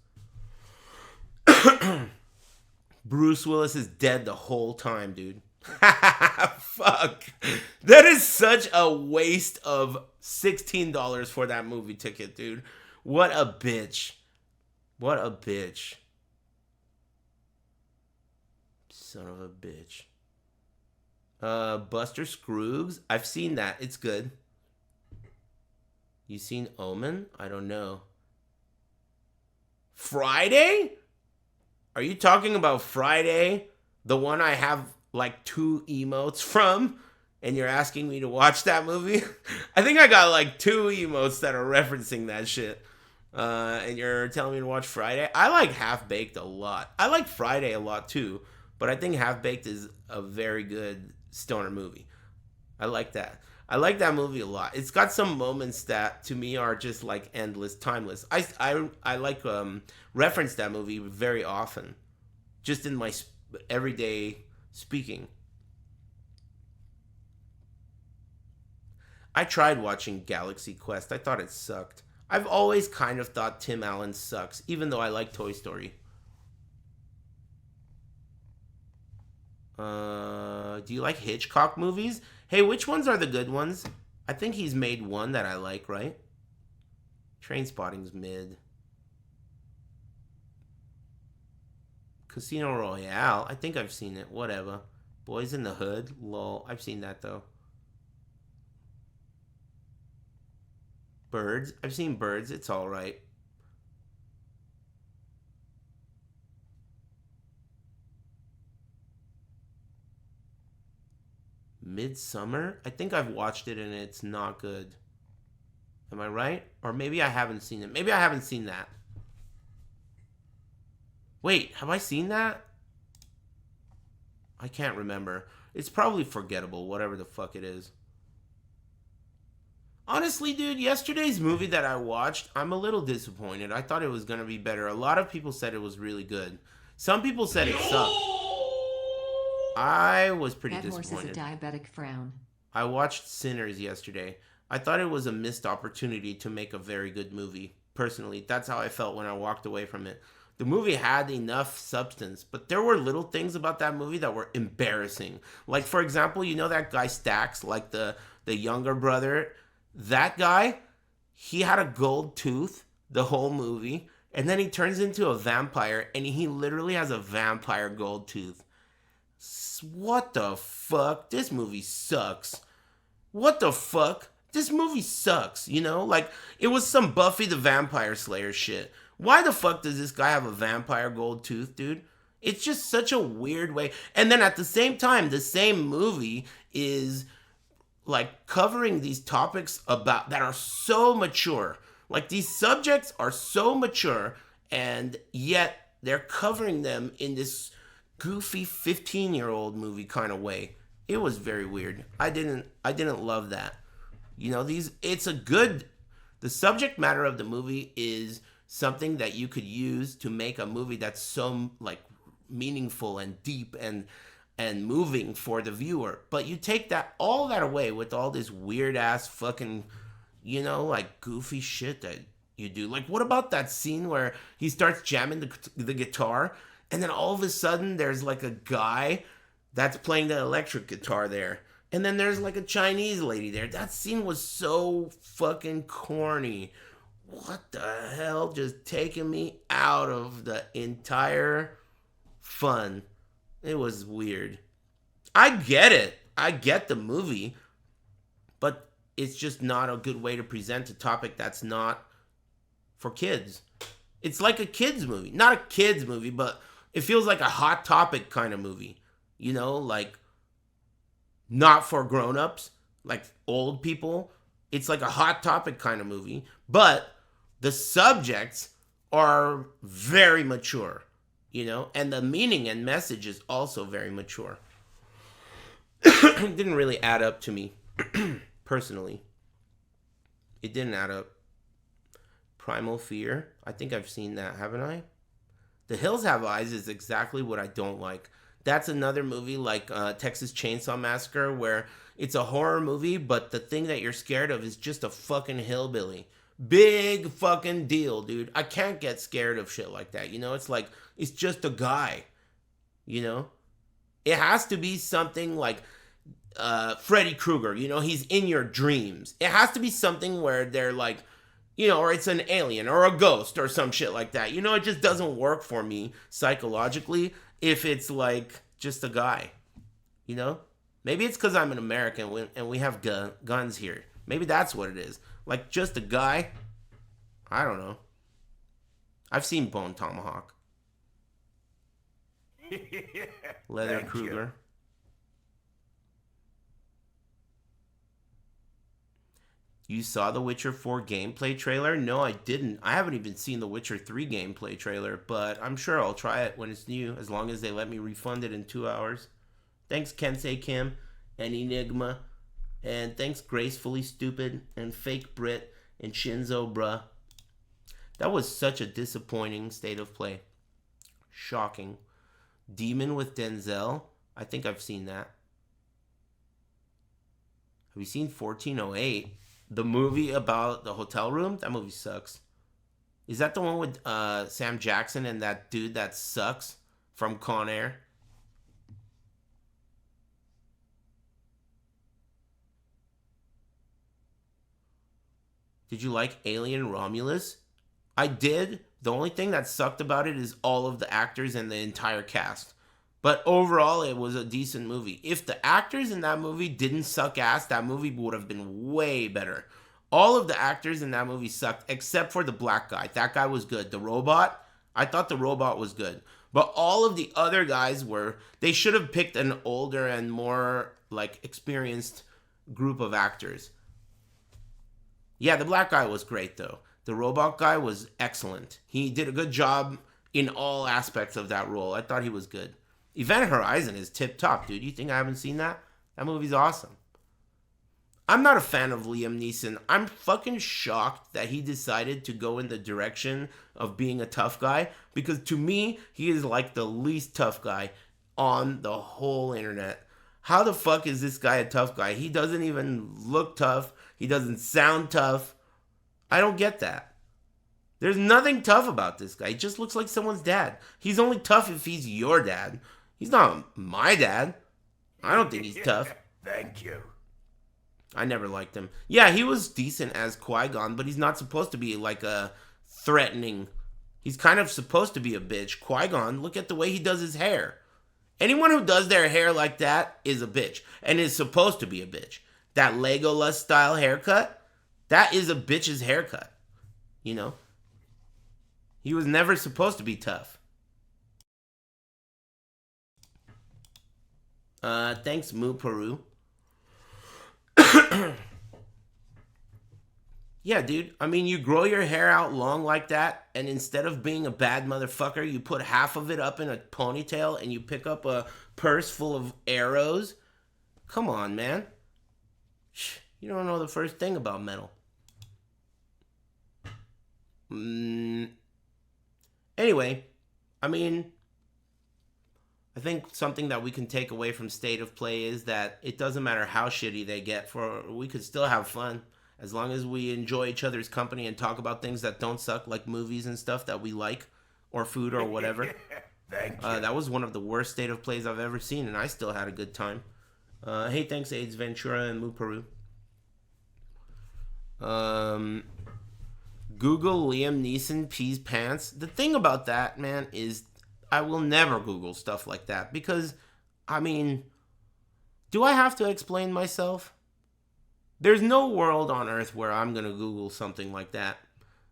A: Bruce Willis is dead the whole time, dude. Fuck. That is such a waste of $16 for that movie ticket, dude. What a bitch. What a bitch. Son of a bitch. Buster Scruggs. I've seen that. It's good. You seen Omen? I don't know. Friday? Are you talking about Friday? The one I have like 2 emotes from? And you're asking me to watch that movie? I think I got like 2 emotes that are referencing that shit. And you're telling me to watch Friday? I like Half Baked a lot. I like Friday a lot too. But I think Half Baked is a very good stoner movie. I like that. I like that movie a lot. It's got some moments that to me are just like endless, timeless. I like reference that movie very often. Just in my everyday speaking. I tried watching Galaxy Quest. I thought it sucked. I've always kind of thought Tim Allen sucks, even though I like Toy Story. Do you like Hitchcock movies? Hey, which ones are the good ones? I think he's made one that I like, right? Trainspotting's mid. Casino Royale. I think I've seen it. Whatever. Boys in the Hood. Lol. I've seen that, though. Birds. I've seen Birds. It's alright. Midsummer? I think I've watched it and it's not good. Am I right? Or maybe I haven't seen it. Maybe I haven't seen that. Wait, have I seen that? I can't remember. It's probably forgettable, whatever the fuck it is. Honestly, dude, yesterday's movie that I watched, I'm a little disappointed. I thought it was going to be better. A lot of people said it was really good. Some people said it sucked. I was pretty disappointed.
B: That horse is a diabetic frown.
A: I watched Sinners yesterday. I thought it was a missed opportunity to make a very good movie. Personally, that's how I felt when I walked away from it. The movie had enough substance, but there were little things about that movie that were embarrassing. Like, for example, you know that guy Stax, like the younger brother? That guy, he had a gold tooth the whole movie, and then he turns into a vampire, and he literally has a vampire gold tooth. What the fuck? This movie sucks. What the fuck? This movie sucks, you know? Like, it was some Buffy the Vampire Slayer shit. Why the fuck does this guy have a vampire gold tooth, dude? It's just such a weird way. And then at the same time, the same movie is like covering these topics about that are so mature. Like, these subjects are so mature, and yet they're covering them in this goofy 15-year-old movie kind of way. It was very weird. I didn't love that. You know, the subject matter of the movie is something that you could use to make a movie that's so like meaningful and deep and moving for the viewer. But you take all that away with all this weird ass fucking, you know, like goofy shit that you do. Like, what about that scene where he starts jamming the guitar, and then all of a sudden there's like a guy that's playing the electric guitar there, and then there's like a Chinese lady there. That scene was so fucking corny. What the hell? Just taking me out of the entire fun. It was weird. I get it. I get the movie. But it's just not a good way to present a topic that's not for kids. It's like a kids movie. Not a kids movie, but it feels like a Hot Topic kind of movie. You know, like not for grown-ups, like old people. It's like a Hot Topic kind of movie. But the subjects are very mature, you know, and the meaning and message is also very mature. It didn't really add up to me, personally. It didn't add up. Primal Fear, I think I've seen that, haven't I? The Hills Have Eyes is exactly what I don't like. That's another movie like Texas Chainsaw Massacre, where it's a horror movie, but the thing that you're scared of is just a fucking hillbilly. Big fucking deal, dude. I can't get scared of shit like that. You know, it's like, it's just a guy. You know? It has to be something like Freddy Krueger. You know, he's in your dreams. It has to be something where they're like, you know, or it's an alien or a ghost or some shit like that. You know, it just doesn't work for me psychologically if it's like just a guy. You know? Maybe it's because I'm an American and we have guns here. Maybe that's what it is. Like, just a guy? I don't know. I've seen Bone Tomahawk. Leather Kruger. You saw the Witcher 4 gameplay trailer? No, I didn't. I haven't even seen the Witcher 3 gameplay trailer, but I'm sure I'll try it when it's new, as long as they let me refund it in 2 hours. Thanks, Kensei Kim and Enigma. And thanks, Gracefully Stupid and Fake Brit and Shinzo Bruh. That was such a disappointing state of play. Shocking. Demon with Denzel? I think I've seen that. Have you seen 1408? The movie about the hotel room? That movie sucks. Is that the one with Sam Jackson and that dude that sucks from Con Air? Did you like Alien Romulus? I did. The only thing that sucked about it is all of the actors and the entire cast. But overall, it was a decent movie. If the actors in that movie didn't suck ass, that movie would have been way better. All of the actors in that movie sucked, except for the black guy. That guy was good. The robot, I thought the robot was good. But all of the other guys they should have picked an older and more, like, experienced group of actors. Yeah, the black guy was great, though. The robot guy was excellent. He did a good job in all aspects of that role. I thought he was good. Event Horizon is tip-top, dude. You think I haven't seen that? That movie's awesome. I'm not a fan of Liam Neeson. I'm fucking shocked that he decided to go in the direction of being a tough guy, because to me, he is like the least tough guy on the whole internet. How the fuck is this guy a tough guy? He doesn't even look tough. He doesn't sound tough. I don't get that. There's nothing tough about this guy. He just looks like someone's dad. He's only tough if he's your dad. He's not my dad. I don't think he's tough.
C: Thank you.
A: I never liked him. Yeah, he was decent as Qui-Gon, but he's not supposed to be like a threatening. He's kind of supposed to be a bitch. Qui-Gon, look at the way he does his hair. Anyone who does their hair like that is a bitch and is supposed to be a bitch. That Legolas style haircut, that is a bitch's haircut. You know? He was never supposed to be tough. Thanks, Moo Peru. Yeah, dude. I mean, you grow your hair out long like that, and instead of being a bad motherfucker, you put half of it up in a ponytail and you pick up a purse full of arrows. Come on, man. You don't know the first thing about metal. Anyway, I mean, I think something that we can take away from State of Play is that it doesn't matter how shitty they get, we could still have fun. As long as we enjoy each other's company and talk about things that don't suck, like movies and stuff that we like, or food or whatever.
C: Thank you.
A: That was one of the worst State of Plays I've ever seen, and I still had a good time. Hey, thanks, AIDS Ventura and Moo Peru. Google Liam Neeson pees pants. The thing about that, man, is I will never Google stuff like that because, I mean, do I have to explain myself? There's no world on earth where I'm going to Google something like that.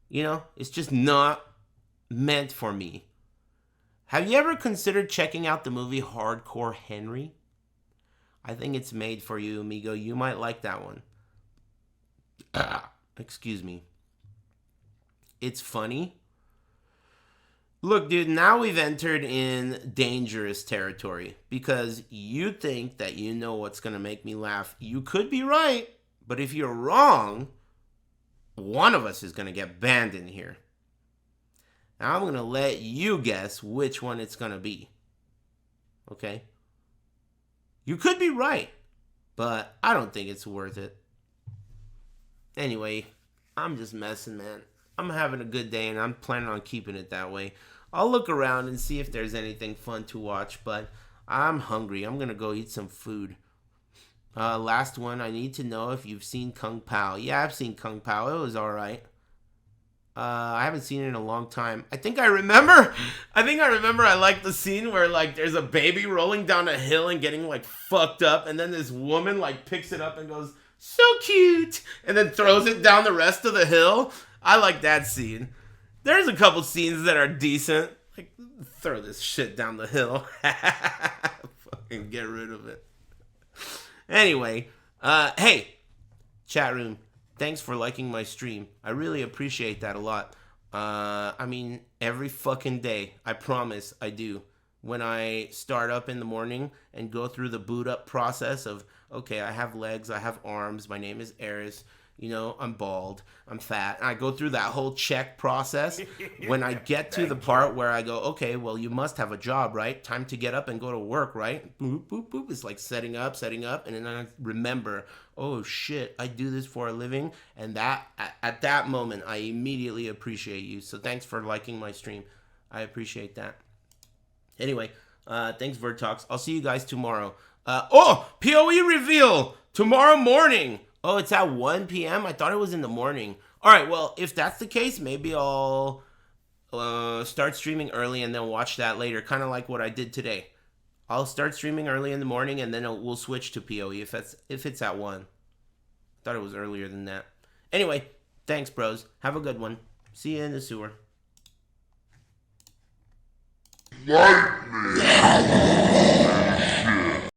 A: You know, it's just not meant for me. Have you ever considered checking out the movie Hardcore Henry? I think it's made for you, amigo. You might like that one. Excuse me. It's funny. Look, dude, now we've entered in dangerous territory because you think that you know what's going to make me laugh. You could be right, but if you're wrong, one of us is going to get banned in here. Now I'm going to let you guess which one it's going to be. Okay? You could be right, but I don't think it's worth it. Anyway, I'm just messing, man. I'm having a good day, and I'm planning on keeping it that way. I'll look around and see if there's anything fun to watch, but I'm hungry. I'm going to go eat some food. Last one, I need to know if you've seen Kung Pao. Yeah, I've seen Kung Pao. It was all right. I haven't seen it in a long time. I think I remember I like the scene where, like, there's a baby rolling down a hill and getting, like, fucked up, and then this woman, like, picks it up and goes, so cute, and then throws it down the rest of the hill. I like that scene. There's a couple scenes that are decent. Like, throw this shit down the hill. Fucking get rid of it. Anyway, hey, chat room, thanks for liking my stream. I really appreciate that a lot. I mean, every fucking day, I promise I do. When I start up in the morning and go through the boot up process of, okay, I have legs, I have arms, my name is Aris, you know, I'm bald, I'm fat. And I go through that whole check process. When I get to the part where I go, okay, well, you must have a job, right? Time to get up and go to work, right? Boop, boop, boop. It's like setting up. And then I remember, oh shit, I do this for a living. And that at that moment, I immediately appreciate you. So thanks for liking my stream. I appreciate that. Anyway, thanks, Vertox. I'll see you guys tomorrow. PoE reveal tomorrow morning. Oh, it's at 1 p.m.? I thought it was in the morning. All right, well, if that's the case, maybe I'll start streaming early and then watch that later, kind of like what I did today. I'll start streaming early in the morning and then we'll switch to PoE if it's at 1. I thought it was earlier than that. Anyway, thanks, bros. Have a good one. See you in the sewer.
C: Lightning!